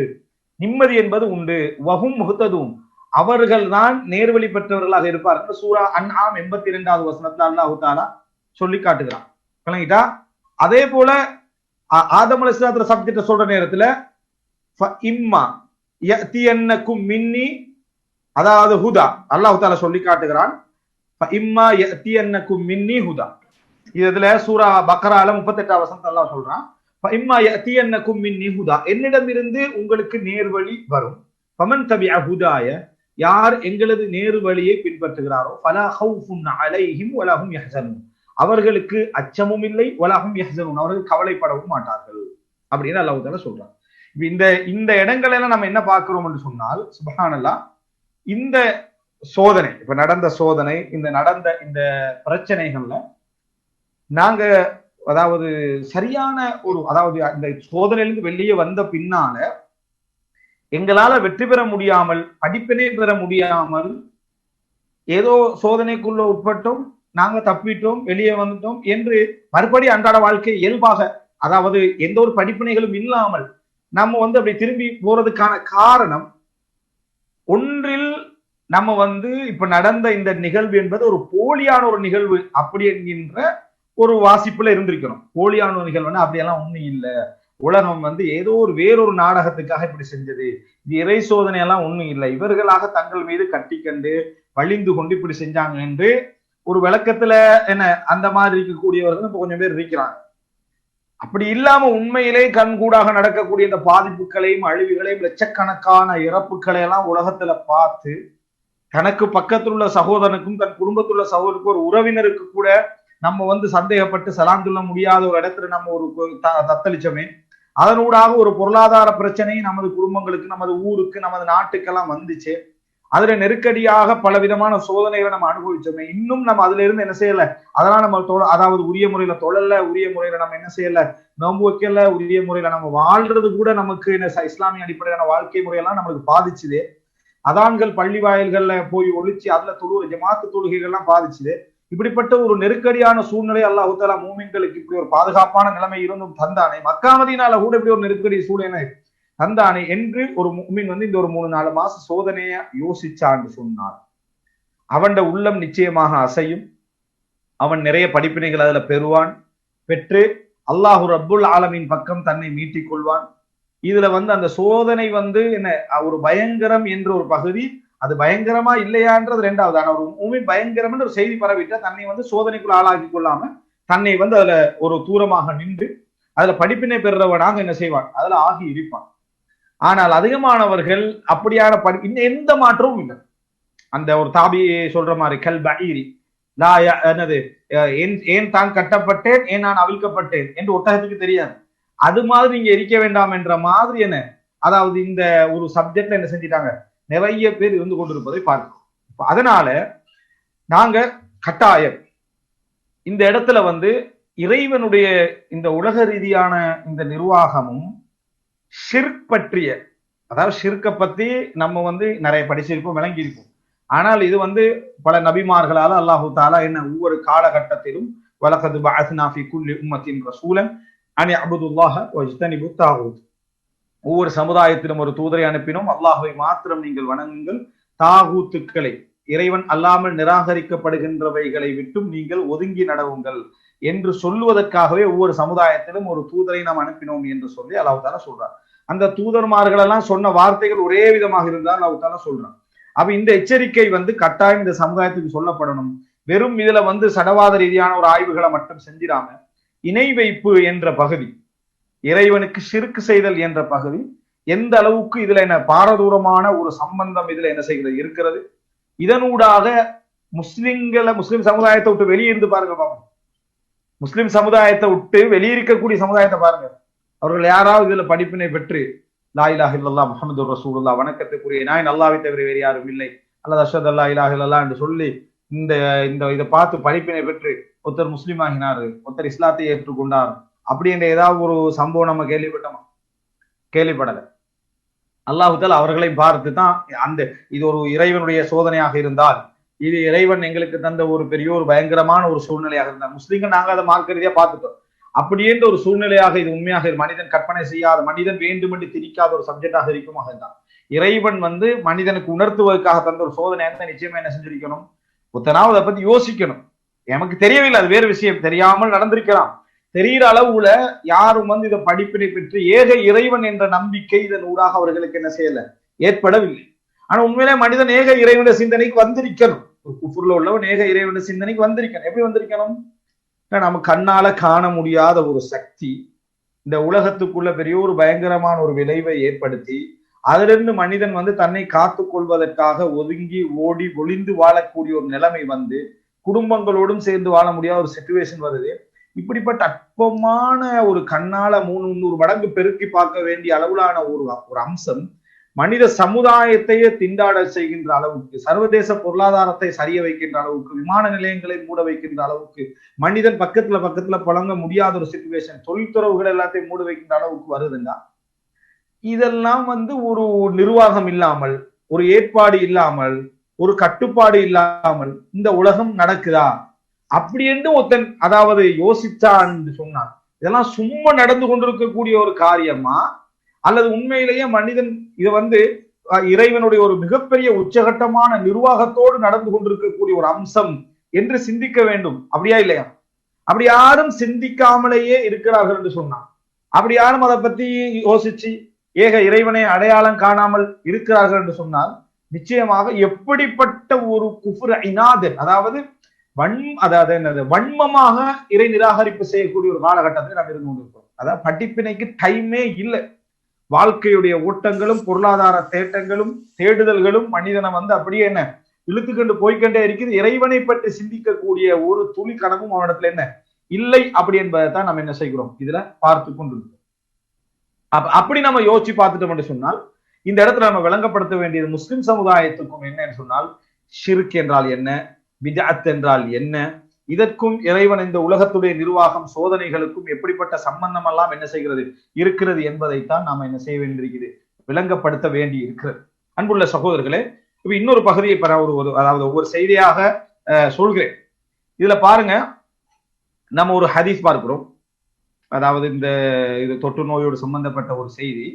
நிம்மதி என்பது உண்டு, வஹும் முஹ்ததூன், அவர்கள் தான் நேர்வழி பெற்றவர்களாக இருப்பார்கள். சூரா அன்ஆம் 82வது வசனத்துல அல்லாஹ் தஆலா சொல்லி காட்டுகிறான். விளங்கிட்டா? அதே போல ஆதம் அலைஹிஸ்ஸலாத்து சப்ஜெக்ட சொல்ற நேரத்துல இம்மா யஅதியன்னகும் மின்னி, அதாவது ஹுதா, அல்லாஹ் தஆலா சொல்லி காட்டுகிறான் இம்மா யஅதியன்னகும் மின்னி ஹுதா. இதுல சூரா பக்ரால 38வது வசனத்துல அல்லாஹ் சொல்றான் இம்மா யஅதியன்னகும் மின்னி ஹுதா, என்னிடமிருந்து உங்களுக்கு நேர்வழி வரும். ஃபமன் தபிஅ ஹுதாய, யார் எங்களது நேர்வழியை பின்பற்றுகிறாரோ, ஃபலா ஹவுஃபுன் அலைஹிம் வலா ஹும் யஹ்ஸனூன், அவர்களுக்கு அச்சமும் இல்லை, வலா ஹும் யஹ்ஸனூன், அவர்கள் கவலைப்படவும் மாட்டார்கள் அப்படின்னு அல்லாஹ் தஆலா சொல்றான். இந்த இந்த இடங்கள் எல்லாம் நம்ம என்ன பார்க்கிறோம் என்று சொன்னால், சுப்ஹானல்லாஹ், இந்த சோதனை, இப்ப நடந்த சோதனை, நடந்த இந்த பிரச்சனைகள்ல நாங்க அதாவது சரியான ஒரு, அதாவது இந்த சோதனையிலிருந்து வெளியே வந்த பின்னால எங்களால வெற்றி பெற முடியாமல், படிப்பினை பெற முடியாமல், ஏதோ சோதனைக்குள்ள உட்பட்டோம், நாங்க தப்பிட்டோம், வெளியே வந்துட்டோம் என்று மறுபடி அன்றாட வாழ்க்கை இயல்பாக, அதாவது எந்த ஒரு படிப்பினைகளும் இல்லாமல் நம்ம அப்படி திரும்பி போறதுக்கான காரணம், ஒன்றில் நம்ம இப்ப நடந்த இந்த நிகழ்வு என்பது ஒரு போலியான ஒரு நிகழ்வு அப்படி என்கின்ற ஒரு வாசிப்புல இருந்திருக்கணும். போலியான ஒரு நிகழ்வுன்னா அப்படியெல்லாம் ஒண்ணும் இல்லை, உலகம் ஏதோ ஒரு வேறொரு நாடகத்துக்காக இப்படி செஞ்சது, இது இறை சோதனை எல்லாம் ஒண்ணும் இல்லை, இவர்களாக தங்கள் மீது கட்டிக்கண்டு வழிந்து கொண்டு இப்படி செஞ்சாங்க என்று ஒரு விளக்கத்துல என்ன அந்த மாதிரி இருக்கக்கூடியவர்கள் இப்ப கொஞ்சம் பேர் இருக்கிறாங்க. அப்படி இல்லாம உண்மையிலே கண்கூடாக நடக்கக்கூடிய இந்த பாதிப்புகளையும் அழிவுகளையும் லட்சக்கணக்கான இறப்புகளை எல்லாம் உலகத்துல பார்த்து, தனக்கு பக்கத்தில் உள்ள சகோதரனுக்கும் தன் குடும்பத்தில் உள்ள சகோதரனுக்கும் ஒரு உறவினருக்கு கூட நம்ம சந்தேகப்பட்டு சலாம் சொல்ல முடியாத ஒரு இடத்துல நம்ம ஒரு தத்தளிச்சோமே, அதனூடாக ஒரு பொருளாதார பிரச்சனை நமது குடும்பங்களுக்கு, நமது ஊருக்கு, நமது நாட்டுக்கெல்லாம் வந்துச்சு, அதுல நெருக்கடியாக பல விதமான சோதனைகளை நம்ம அனுபவிச்சோமே, இன்னும் நம்ம அதுல இருந்து என்ன செய்யல, அதெல்லாம் நம்ம அதாவது உரிய முறையில தொழல, உரிய முறையில நம்ம என்ன செய்யல, நோன்பு வைக்கல, உரிய முறையில நம்ம வாழ்றது கூட நமக்கு இஸ்லாமிய அடிப்படையான வாழ்க்கை முறையெல்லாம் நம்மளுக்கு பாதிச்சுது. அதான்கள் பள்ளி வாயில்கள்ல போய் ஒழிச்சு அதுல ஜமாத்து தொழுகைகள்லாம் பாதிச்சுது. இப்படிப்பட்ட ஒரு நெருக்கடியான சூழ்நிலை அல்லாஹ் தஆலா மூமின்களுக்கு இப்படி ஒரு பாதுகாப்பான நிலைமை இருந்தும் தந்தானே, மக்கா மதீனால கூட இப்படி ஒரு நெருக்கடி சூழ்நிலை தந்தானே என்று ஒரு மூமின் இந்த ஒரு 3-4 மாச சோதனைய யோசிச்சான்னு சொன்னார், அவன் உள்ளம் நிச்சயமாக அசையும், அவன் நிறைய படிப்பினைகள் அதுல பெறுவான், பெற்று அல்லாஹு ரப்புல் ஆலமீன் பக்கம் தன்னை மீட்டிக் கொள்வான். இதுல அந்த சோதனை என்ன ஒரு பயங்கரம் என்ற ஒரு பகுதி, அது பயங்கரமா இல்லையான்றது ரெண்டாவது. ஆனா ஒரு மூமின் பயங்கரம் என்று ஒரு செய்தி பரவிட்டா தன்னை சோதனைக்குள்ள ஆளாக்கி கொள்ளாம தன்னை அதுல ஒரு தூரமாக நின்று அதுல படிப்பினை பெறுறவனாக என்ன செய்வான், அதுல ஆகி இருப்பான். ஆனால் அதிகமானவர்கள் அப்படியான எந்த மாற்றமும் இல்லை. அந்த ஒரு தாபி சொல்ற மாதிரி கல் பஈரி லா என்னது, ஏன் தான் கட்டப்பட்டேன், ஏன் நான் அவிழ்க்கப்பட்டேன் என்று ஒட்டகத்துக்கு தெரியாது, அது மாதிரி நீங்க இருக்க வேண்டாம் என்ற மாதிரி என்ன, அதாவது இந்த ஒரு சப்ஜெக்ட்ல என்ன செஞ்சிட்டாங்க, நிறைய பேர் இருந்து கொண்டிருப்பதை பார்க்கிறோம். அதனால நாங்க கட்டாயம் இந்த இடத்துல இறைவனுடைய இந்த உலக ரீதியான இந்த நிர்வாகமும் ஷிர்க் பற்றிய, அதாவது ஷிர்க்கை பத்தி நம்ம நிறைய படிச்சிருப்போம், விளங்கி இருப்போம். ஆனால் இது பல நபிமார்களால அல்லாஹு தஆலா என்ன ஒவ்வொரு காலகட்டத்திலும் வலகது பஅஸ்னா ஃபீ குல்லி உம்மத்தின் ரசூலன் அன் இஅ்புதுல்லாஹ வஜ்தனிபுத் தாகூத், ஒவ்வொரு சமுதாயத்திலும் ஒரு தூதரை அனுப்பினோம், அல்லாஹ்வை மாத்திரம் நீங்கள் வணங்குங்கள், தாகூத்துக்களை, இறைவன் அல்லாமல் நிராகரிக்கப்படுகின்றவைகளை விட்டும் நீங்கள் ஒதுங்கி நடவுங்கள் என்று சொல்லுவதற்காகவே ஒவ்வொரு சமுதாயத்திலும் ஒரு தூதரை நாம் அனுப்பினோம் என்று சொல்லி அல்லாஹ் தஆலா சொல்றார். அந்த தூதர்மார்கள் எல்லாம் சொன்ன வார்த்தைகள் ஒரே விதமாக இருந்தால் அல்லாஹ் தஆலா சொல்றான். அப்ப இந்த எச்சரிக்கை வந்து கட்டாயம் இந்த சமுதாயத்துக்கு சொல்லப்படணும். வெறும் இதுல வந்து சடவாத ரீதியான ஒரு ஆய்வுகளை மட்டும் செஞ்சிடாம இணை வைப்பு என்ற பகுதி, இறைவனுக்கு ஷிர்க் செய்தல் என்ற பகுதி எந்த அளவுக்கு இதுல என்ன பாரதூரமான ஒரு சம்பந்தம் இதுல என்ன செய்கிறது இருக்கிறது. இதனூடாக முஸ்லிம் சமுதாயத்தை விட்டு வெளியிருந்து பாருங்க பாப்போம். முஸ்லிம் சமுதாயத்தை விட்டு வெளியிருக்கக்கூடிய சமுதாயத்தை பாருங்க. அவர்கள் யாராவது இதுல படிப்பினை பெற்று லா இலாஹ இல்லல்லாஹ் முஹம்மதுர் ரசூலுல்லாஹ் வணக்கத்துக்குரிய நாயன் அல்லாஹ்வை தவிர வேறு யாரும் இல்லை, அல்லாஹ் அஷ்ஹது அல்லா இலாஹ இல்லல்லாஹ் என்று சொல்லி இந்த இந்த இதை பார்த்து படிப்பினை பெற்று ஒருத்தர் முஸ்லீம் ஆகினாரு, ஒருத்தர் இஸ்லாத்தை ஏற்றுக்கொண்டார் அப்படின்ற ஏதாவது ஒரு சம்பவம் நம்ம கேள்விப்பட்டோமா? கேள்விப்படலை. அல்லாஹுத்தால் அவர்களை பார்த்து தான் அந்த இது ஒரு இறைவனுடைய சோதனையாக இருந்தால், இது இறைவன் எங்களுக்கு தந்த ஒரு பெரிய ஒரு பயங்கரமான ஒரு சூழ்நிலையாக இருந்தால், முஸ்லீம்கள் நாங்க அதை மார்க்க ரீதியா பார்த்துட்டோம். அப்படின்ற ஒரு சூழ்நிலையாக இது உண்மையாக மனிதன் கற்பனை செய்யாத, மனிதன் வேண்டுமென்று திரிக்காத ஒரு சப்ஜெக்டாக இருக்குமாக இருந்தால், இறைவன் வந்து மனிதனுக்கு உணர்த்துவதற்காக தந்த ஒரு சோதனை நிச்சயமா என்ன செஞ்சிருக்கணும்? புத்தனாவது அதை பத்தி யோசிக்கணும். எனக்கு தெரியவில்லை, அது வேறு விஷயம், தெரியாமல் நடந்திருக்கலாம். தெரிகிற அளவுல யாரும் வந்து இதை படிப்பினை பெற்று ஏக இறைவன் என்ற நம்பிக்கை இதன் ஊடாக அவர்களுக்கு என்ன செய்யல, ஏற்படவில்லை. ஆனா உண்மையிலே மனிதன் ஏக இறைவனுடைய சிந்தனைக்கு வந்திருக்கணும். ஒரு குஃப்ர்ல உள்ளவன் ஏக இறைவனுடைய சிந்தனைக்கு வந்திருக்கணும். எப்படி வந்திருக்கணும்? நம்ம கண்ணால காண முடியாத ஒரு சக்தி இந்த உலகத்துக்குள்ள பெரிய ஒரு பயங்கரமான ஒரு விளைவை ஏற்படுத்தி அதிலிருந்து மனிதன் வந்து தன்னை காத்து கொள்வதற்காக ஒதுங்கி ஓடி ஒளிந்து வாழக்கூடிய ஒரு நிலைமை வந்து குடும்பங்களோடும் சேர்ந்து வாழ முடியாத ஒரு சிச்சுவேஷன் வருது. இப்படிப்பட்ட அற்பமான ஒரு கண்ணால 300 மடங்கு பெருக்கி பார்க்க வேண்டிய அளவிலான ஒரு அம்சம் மனித சமுதாயத்தையே திண்டாட செய்கின்ற அளவுக்கு, சர்வதேச பொருளாதாரத்தை சரிய வைக்கின்ற அளவுக்கு, விமான நிலையங்களை மூட வைக்கின்ற அளவுக்கு, மனிதன் பக்கத்துல புழங்க முடியாத ஒரு சிச்சுவேஷன், தொழில்துறவுகள் எல்லாத்தையும் மூட வைக்கின்ற அளவுக்கு வருதுங்க. இதெல்லாம் வந்து ஒரு நிர்வாகம் இல்லாமல், ஒரு ஏற்பாடு இல்லாமல், ஒரு கட்டுப்பாடு இல்லாமல் இந்த உலகம் நடக்குதா அப்படி என்று ஒருத்தன் அதாவது யோசிச்சான் சொன்னான். இதெல்லாம் சும்மா நடந்து கொண்டிருக்கக்கூடிய ஒரு காரியமா, அல்லது உண்மையிலேயே மனிதன் இது வந்து இறைவனுடைய ஒரு மிகப்பெரிய உச்சகட்டமான நிர்வாகத்தோடு நடந்து கொண்டிருக்கக்கூடிய ஒரு அம்சம் என்று சிந்திக்க வேண்டும். அப்படியா இல்லையா? அப்படி யாரும் சிந்திக்காமலேயே இருக்கிறார்கள் என்று சொன்னான். அப்படி யாரும் அதை பத்தி யோசிச்சு ஏக இறைவனை அடையாளம் காணாமல் இருக்கிறார்கள் என்று சொன்னால் நிச்சயமாக எப்படிப்பட்ட ஒரு குஃப்ர் இனாதன், அதாவது என்னது வன்மமாக இறை நிராகரிப்பு செய்யக்கூடிய ஒரு காலகட்டத்தில் நாம் இருந்து கொண்டிருக்கிறோம். அதாவது படிப்பினைக்கு டைமே இல்லை. வாழ்க்கையுடைய ஓட்டங்களும் பொருளாதார தேட்டங்களும் தேடுதல்களும் மனிதனை வந்து அப்படியே என்ன இழுத்துக்கொண்டு போய்கொண்டே இருக்குது. இறைவனை பற்றி சிந்திக்கக்கூடிய ஒரு துளி கனவும் அவனிடத்துல என்ன இல்லை அப்படி என்பதை தான் நம்ம என்ன செய்கிறோம் இதுல பார்த்து கொண்டிருக்கிறோம். அப்படி நம்ம யோசிச்சு பார்த்துட்டோம் சொன்னால் இந்த இடத்துல நம்ம விளங்கப்படுத்த வேண்டியது முஸ்லிம் சமுதாயத்துக்கும் என்னன்னு சொன்னால் ஷிர்க் என்றால் என்ன, பித்அத் என்றால் என்ன, இதற்கும் இறைவன் இந்த உலகத்துடைய நிர்வாகம் சோதனைகளுக்கும் எப்படிப்பட்ட சம்பந்தம் எல்லாம் என்ன செய்கிறது இருக்கிறது என்பதைத்தான் நாம என்ன செய்ய வேண்டியிருக்கிறது, விளங்கப்படுத்த வேண்டி இருக்கிறது. அன்புள்ள சகோதரர்களே, இப்ப இன்னொரு பகுதியை அதாவது ஒவ்வொரு செய்தியாக சொல்கிறேன். இதுல பாருங்க, நம்ம ஒரு ஹதீஸ் பார்க்கிறோம். அதாவது இது தொற்று நோயோடு சம்பந்தப்பட்ட ஒரு செய்தி.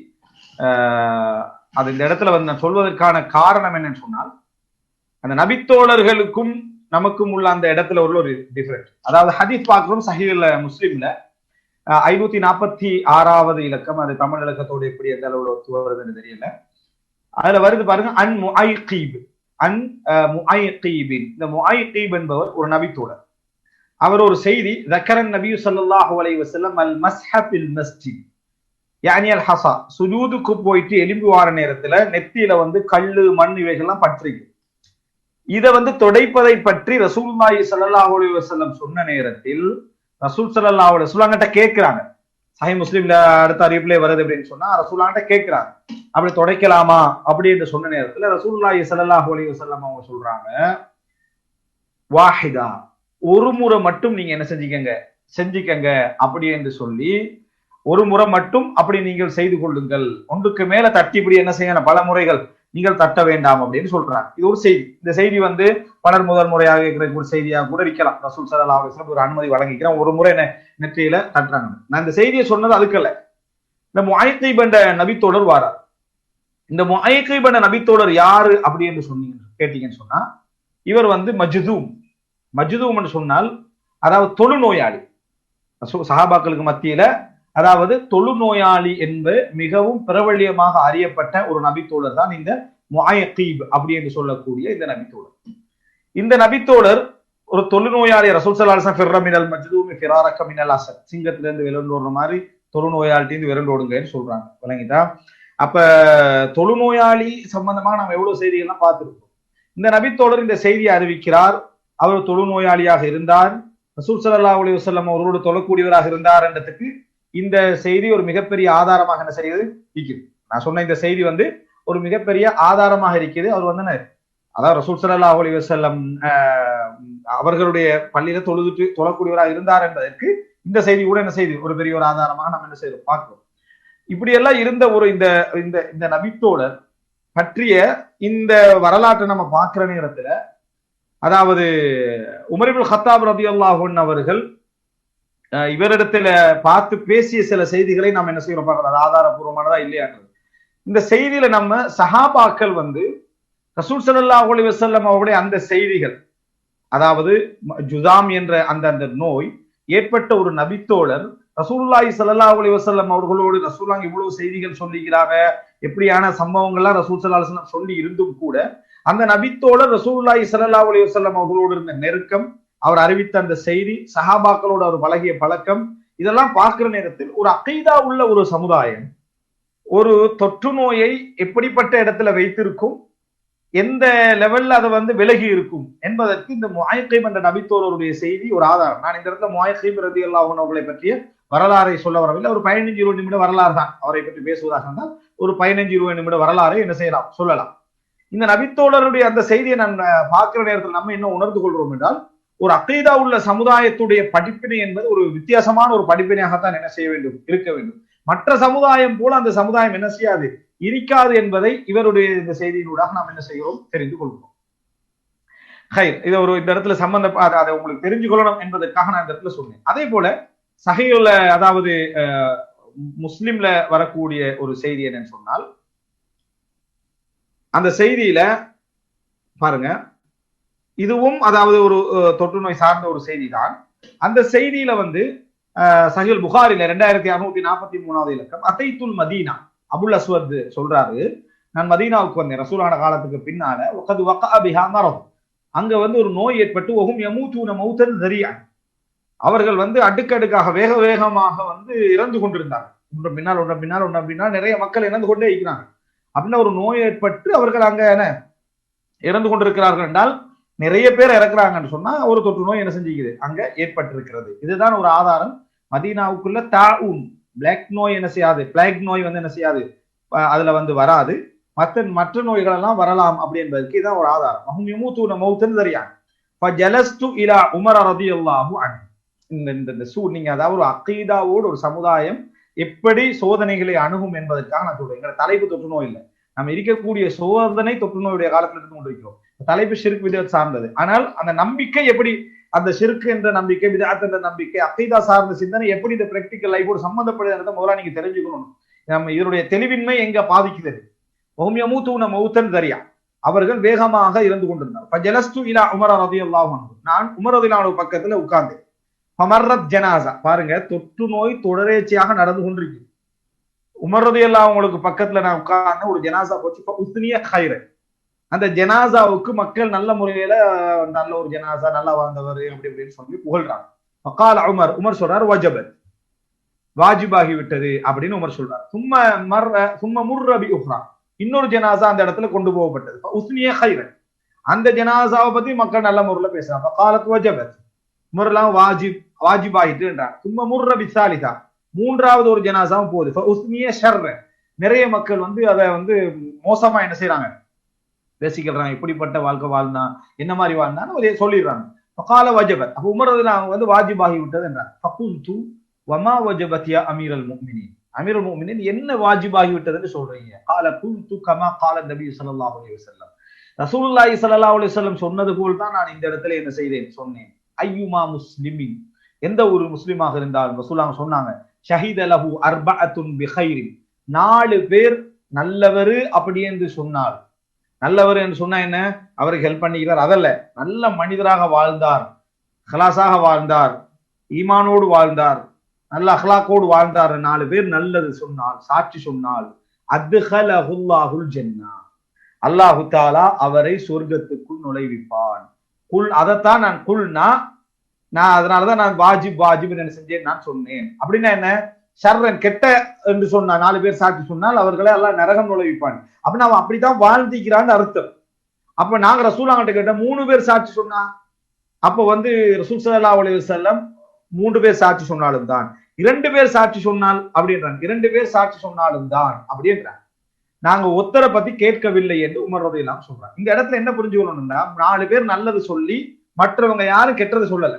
அது இந்த இடத்துல வந்து நான் சொல்வதற்கான காரணம் என்னன்னு சொன்னால், அந்த நபித்தோழர்களுக்கும் நமக்கும் உள்ள அந்த இடத்துல உள்ள ஒரு டிஃபரெண்ட். அதாவது ஹதீஸ் பார்க்கிறோம் சஹீஹ் முஸ்லிம்ல 546வது இலக்கம், அது தமிழ் இலக்கத்தோடு எப்படி எந்த அளவுல ஒத்து வருதுன்னு தெரியல. அதுல வருது பாருங்க, அன் முஐகீப், இந்த முஐகீப் என்பவர் ஒரு நபித்தோழர். அவர் ஒரு செய்தி ذكرن நபி ஸல்லல்லாஹு அலைஹி வஸல்லம் அல் மஸ்ஹப் ஃபில் மஸ்ஜித் யானி அல் ஹஸா, சுஜூதுக்கு போயிட்டு எலும்பி வார நேரத்துல நெத்தியில வந்து கல்லு மண் இவைகள்லாம் பற்றிருக்கு. இதை வந்து தொடைப்பதை பற்றி ரசூலுல்லாஹி ஸல்லல்லாஹு அலைஹி வஸல்லம் சொன்ன நேரத்தில் ரசூல் ஸல்லல்லாஹு அலைஹி வஸல்லம் கிட்ட கேட்கிறாங்க. சஹீஹ் முஸ்லிம்ல அடுத்த அறிவிப்பிலே வருது அப்படின்னு சொன்னா ரசூலுல்லாஹ் கிட்ட கேட்கிறாங்க, அப்படி தொடைக்கலாமா அப்படின்னு சொன்ன நேரத்துல ரசூலுல்லாஹி ஸல்லல்லாஹு அலைஹி வஸல்லம் அவங்க சொல்றாங்க, வாஹிதா, ஒரு முறை மட்டும் நீங்க என்ன செஞ்சுக்கங்க அப்படி என்று சொல்லி ஒரு முறை மட்டும் அப்படி நீங்கள் செய்து கொள்ளுங்கள், ஒன்றுக்கு மேல தட்டி இப்படி என்ன செய்யணும் பல முறைகள் நீங்கள் தட்ட வேண்டாம் அப்படின்னு சொல்றாங்க. இது ஒரு செய்தி. இந்த செய்தி வந்து பலர் முதல் முறையாக இருக்கிற ஒரு செய்தியாக கூட இருக்கலாம். ரசூல் ஸல்லல்லாஹு அலைஹி வஸல்லம் ஒரு அனுமதி வழங்கிக்கிறேன், ஒரு முறை என்ன நெற்றியில தட்டுறாங்க. நான் இந்த செய்தியை சொன்னது அதுக்கல்ல. இந்த முஐகீப் என்ற நபித்தோழர் வாரார். இந்த முஐகீப் என்ற நபித்தோழர் யாரு அப்படி என்று கேட்டீங்கன்னு சொன்னா, இவர் வந்து மஜ்தூம் என்று சொன்னால் அதாவது தொழுநோயாளி. சஹாபாக்களுக்கு மத்தியில அதாவது தொழுநோயாளி என்பது மிகவும் பிரபல்யமாக அறியப்பட்ட ஒரு நபித்தோழர் தான் இந்த முஅய்கீப் அப்படி என்று சொல்லக்கூடிய இந்த நபித்தோழர். இந்த நபித்தோழர் ஒரு தொழுநோயாளி. ரசூல் ஸல்லல்லாஹு அலைஹி வஸல்லம் ஃபிர்ர மினல் மஜ்தூமி ஃபிராரக மினல் அஸத், சிங்கத்துல இருந்து விரண்டோடுற மாதிரி தொழுநோயாளிட்டு விரண்டோடுங்கன்னு சொல்றாங்க. விளங்கிட்டா? அப்ப தொழுநோயாளி சம்பந்தமா நம்ம எவ்வளவு செய்திகள்லாம் பார்த்திருக்கோம். இந்த நபித்தோழர் இந்த செய்தியை அறிவிக்கிறார். அவர் தொழுநோயாளியாக இருந்தார், ரசூல் ஸல்லல்லாஹு அலைஹி வஸல்லம் அவரோடு தொழக்கூடியவராக இருந்தார் என்றதுக்கு இந்த செய்தி ஒரு மிகப்பெரிய ஆதாரமாக என்ன செய்யுது இருக்குது. நான் சொன்ன இந்த செய்தி வந்து ஒரு மிகப்பெரிய ஆதாரமாக இருக்குது. அவர் வந்து அதாவது ரசூல் ஸல்லல்லாஹு அலைஹி வஸல்லம் அவர்களுடைய பள்ளியில தொழக்கூடியவராக இருந்தார் என்பதற்கு இந்த செய்தி கூட என்ன செய்தி ஒரு பெரிய ஒரு ஆதாரமாக நம்ம என்ன செய்யறோம் பார்க்கிறோம். இப்படியெல்லாம் இருந்த ஒரு இந்த இந்த இந்த நபித்தோழர் பற்றிய இந்த வரலாற்றை நம்ம பார்க்கிற நேரத்துல, அதாவது உமர் இப்னு கத்தாப் ரலியல்லாஹு அன்ஹு அவர்கள் இவரிடத்துல பார்த்து பேசிய சில செய்திகளை நாம் என்ன செய்யறோம் பார்க்கலாம். ஆதாரபூர்வமானதா இல்லையான்றது. இந்த செய்தியில நம்ம சஹாபாக்கள் வந்து ரசூல் ஸல்லல்லாஹு அலைஹி வஸல்லம் அவருடைய அந்த செய்திகள், அதாவது ஜுதாம் என்ற அந்த அந்த நோய் ஏற்பட்ட ஒரு நபித்தோழர் ரசூலுல்லாஹி ஸல்லல்லாஹு அலைஹி வஸல்லம் அவர்களோடு ரசூலுல்லாஹ் இவ்வளவு செய்திகள் சொல்லிக்கிறாங்க, எப்படியான சம்பவங்கள்லாம் ரசூல் ஸல்லல்லாஹு அலைஹி வஸல்லம் சொல்லி இருந்தும் கூட அந்த நபித்தோழர் ரசூலுல்லாஹி ஸல்லல்லாஹு அலைஹி வஸல்லம் அவர்களோடு இருந்த நெருக்கம், அவர் அறிவித்த அந்த செய்தி, சஹாபாக்களோடு அவர் பழகிய பழக்கம், இதெல்லாம் பார்க்கிற நேரத்தில் ஒரு அகீதா உள்ள ஒரு சமுதாயம் ஒரு தொற்று நோயை எப்படிப்பட்ட இடத்துல வைத்திருக்கும், எந்த லெவல்ல அதை வந்து விலகி இருக்கும் என்பதற்கு இந்த முஅய்கீப் என்ற நபித்தோழருடைய செய்தி ஒரு ஆதாரம். நான் இந்த இடத்துல முஅய்கீப் ரலியல்லாஹு அன்ஹு அவர்களை பற்றிய வரலாறை சொல்ல வரவில்லை. ஒரு 15-20 நிமிட வரலாறு தான். அவரை பற்றி பேசுவதாக இருந்தால் ஒரு 15-20 நிமிட வரலாறை என்ன செய்யலாம், சொல்லலாம். இந்த நபித்தோழருடைய அந்த செய்தியை நான் பார்க்கிற நேரத்தில் நம்ம என்ன உணர்ந்து கொள்றோம் என்றால், ஒரு அகீதா உள்ள சமுதாயத்துடைய படிப்பினை என்பது ஒரு வித்தியாசமான ஒரு படிப்பினையாகத்தான் என்ன செய்ய வேண்டும், இருக்க வேண்டும். மற்ற சமுதாயம் போல அந்த சமுதாயம் என்ன செய்யாது, இருக்காது என்பதை இவருடைய இந்த செய்தியினூடாக நாம் என்ன செய்கிறோம், தெரிந்து கொள்கிறோம். இதை ஒரு இந்த இடத்துல அதை உங்களுக்கு தெரிஞ்சு கொள்ளணும் என்பதற்காக நான் இந்த இடத்துல சொன்னேன். அதே போல சஹீஹுல, அதாவது முஸ்லிம்ல வரக்கூடிய ஒரு செய்தி என்னன்னு சொன்னால், அந்த செய்தியில பாருங்க, இதுவும் அதாவது ஒரு தொற்று நோய் சார்ந்த ஒரு செய்தி தான். அந்த செய்தியில வந்து சஹீஹுல் புகாரில 2643வது இலக்கம், அதைத்துல் மதீனா, அபுல் அஸ்வத் சொல்றாரு, நான் மதீனாவுக்கு வந்தேன் ரசூலான காலத்துக்கு பின்னால. வகது வகஅ பிஹா மரத், அங்க வந்து ஒரு நோய் ஏற்பட்டு வஹும் யமூதுன மௌதன் ஸரீஅன், அவர்கள் வந்து அடுக்கடுக்காக வேக வேகமாக வந்து இறந்து கொண்டிருந்தாங்க. ஒன்று பின்னால் நிறைய மக்கள் இறந்து கொண்டே இருக்கிறாங்க. அப்படின்னா ஒரு நோய் ஏற்பட்டு அவர்கள் அங்க என்ன இறந்து கொண்டிருக்கிறார்கள் என்றால் நிறைய பேர் இறக்குறாங்கன்னு சொன்னா ஒரு தொற்று நோய் என்ன செஞ்சுக்குது, அங்க ஏற்பட்டிருக்கிறது. இதுதான் ஒரு ஆதாரம். மதீனாவுக்குள்ள தாஊன், பிளாக் நோய் என்ன செய்யாது, பிளாக் நோய் வந்து என்ன செய்யாது, அதுல வந்து வராது. மற்ற நோய்கள் எல்லாம் வரலாம் அப்படி என்பதற்கு இதான் ஒரு ஆதாரம். மஹும் யமூதுன மௌதன் ஸரீஅன் ஃபஜலஸ்து இலா உமர் ரலியல்லாஹு அன்ஹு. இந்த நீங்க அதாவது ஒரு அகீதாவோடு ஒரு சமுதாயம் எப்படி சோதனைகளை அணுகும் என்பதற்காக நான் சொல்றேன். எங்க தலைப்பு தொற்று நோய் இல்லை, நம்ம இருக்கக்கூடிய சோதனை தொற்று நோயுடைய காலத்தில் இருந்து கொண்டிருக்கிறோம். தலைப்பு ஷிர்க் பிதஅத் சார்ந்தது. ஆனால் அந்த நம்பிக்கை எப்படி, அந்த ஷிர்க் என்ற நம்பிக்கை, பிதஅத் என்ற நம்பிக்கை, அகீதா சார்ந்த சிந்தனை எப்படி இந்த பிராக்டிகல் லைஃபோடு சம்பந்தப்படுகிறத முதல்ல நீங்க தெரிஞ்சுக்கணும். நம்ம இதனுடைய தெளிவின்மை எங்க பாதிக்குது. வஹும் யமூதுன மௌதன் ஸரீஅன், அவர்கள் வேகமாக இறந்து கொண்டிருந்தார். ஃபஜலஸ்து இலா உமர் ரலியல்லாஹு அன்ஹு, நான் உமர் ரலியல்லாஹு அன்ஹு பக்கத்துல உட்கார்ந்தேன். ஃபமர்ரத் ஜனாஸா, பாருங்க தொற்று நோய் தொடரேச்சியாக நடந்து கொண்டிருக்கு. உமர் ரலியல்லாஹு அவங்களுக்கு பக்கத்துல நான் உட்கார்ந்த, ஒரு ஜனாஸா போச்சு. உஸ்னிய கைர, அந்த ஜனாசாவுக்கு மக்கள் நல்ல முறையில நல்ல ஒரு ஜனாசா, நல்லா வாழ்ந்தவர் அப்படி அப்படின்னு சொல்லி புகழ்றாங்க. ஃபகால உமர், உமர் சொல்றாரு வஜபத், வாஜிபாகி விட்டது அப்படின்னு உமர் சொல்றாரு. சும்ம முர்ர பி உஹ்ரா, இன்னொரு ஜனாசா அந்த இடத்துல கொண்டு போகப்பட்டது. உஸ்னிய கைர, அந்த ஜனாசாவை பத்தி மக்கள் நல்ல முறையில பேசுறாங்க. ஃபகாலத் வஜபத், உமர் எல்லாம் வாஜிபாகிட்டுன்றாங்க. சும்ம முர்ர பி சாலிசா, மூன்றாவது ஒரு ஜனாசாவும் போகுது. உஸ்னிய ஷர்ர, நிறைய மக்கள் வந்து அதை வந்து மோசமா என்ன செய்யறாங்க, பேசிக்கிறாங்க. இப்படிப்பட்ட வாழ்க்கை வாழ்ந்தா, என்ன மாதிரி வாழ்ந்தான்னு சொல்லிடுறாங்க. ஃபகால வஜபத், அப்ப உமர் ரலியல்லாஹு வந்து வாஜிபாகி விட்டது என்றார். ஃபகுல்து வமா வஜபத் யா அமீரல் முஃமினீன், அமீரல் முஃமினீன் என்ன வாஜிபாகி விட்டதுன்னு சொல்றீங்க? கால குல்து கமா கால நபி ஸல்லல்லாஹு அலைஹி வஸல்லம், ரசூலுல்லாஹி ஸல்லல்லாஹு அலைஹி வஸல்லம் சொன்னது போல் தான் நான் இந்த இடத்துல என்ன செய்தேன், சொன்னேன். ஐயுமா முஸ்லிமின், எந்த ஒரு முஸ்லிமாக இருந்தாலும் ரசூலுல்லாஹ் சொன்னாங்க, ஷஹீத லஹு அர்பஅத்துன் பிகைரின், 4 பேர் நல்லவர் அப்படி என்று சொன்னார். நல்லவர் என்று சொன்னா என்ன, அவருக்கு ஹெல்ப் பண்ணிக்கிறார் அதல்ல, நல்ல மனிதராக வாழ்ந்தார், ஹலாசாக வாழ்ந்தார், ஈமானோடு வாழ்ந்தார், நல்ல அஹ்லாக்கோடு வாழ்ந்தார், 4 பேர் நல்லது சொன்னால், சாட்சி சொன்னால், அத்ஹலஹுல்லாஹுல் ஜன்னா, அல்லாஹு தாலா அவரை சொர்க்கத்துக்குள் நுழைவிப்பான். குல், அதைத்தான் நான் குல்னா, நான் அதனாலதான் நான் வாஜிப் வாஜிப் என்ன செஞ்சேன் நான் சொன்னேன். அப்படின்னா என்ன, ஷர்ரன் கெட்ட என்று சொன்னா 4 பேர் சாட்சி சொன்னால் அவர்களை எல்லாம் நரகம் நுழைவிப்பான். அப்படின்னா அவன் அப்படித்தான் வாழ்ந்திக்கிறான்னு அர்த்தம். அப்ப நாங்க ரசூலாங்கிட்ட கேட்ட 3 பேர் சாட்சி சொன்னா, அப்ப வந்து ரசூல் ஸல்லல்லாஹு அலைஹி வஸல்லம் 3 பேர் சாட்சி சொன்னாலும் தான், 2 பேர் சாட்சி சொன்னால் அப்படின்றாங்க, 2 பேர் சாட்சி சொன்னாலும் தான் அப்படின்றாங்க. நாங்க ஒத்தரை பத்தி கேட்கவில்லை என்று உமர் ரலியல்லாஹு சொல்றாங்க. இந்த இடத்துல என்ன புரிஞ்சுக்கணும்னா, 4 பேர் நல்லது சொல்லி மற்றவங்க யாரும் கெட்டது சொல்லல.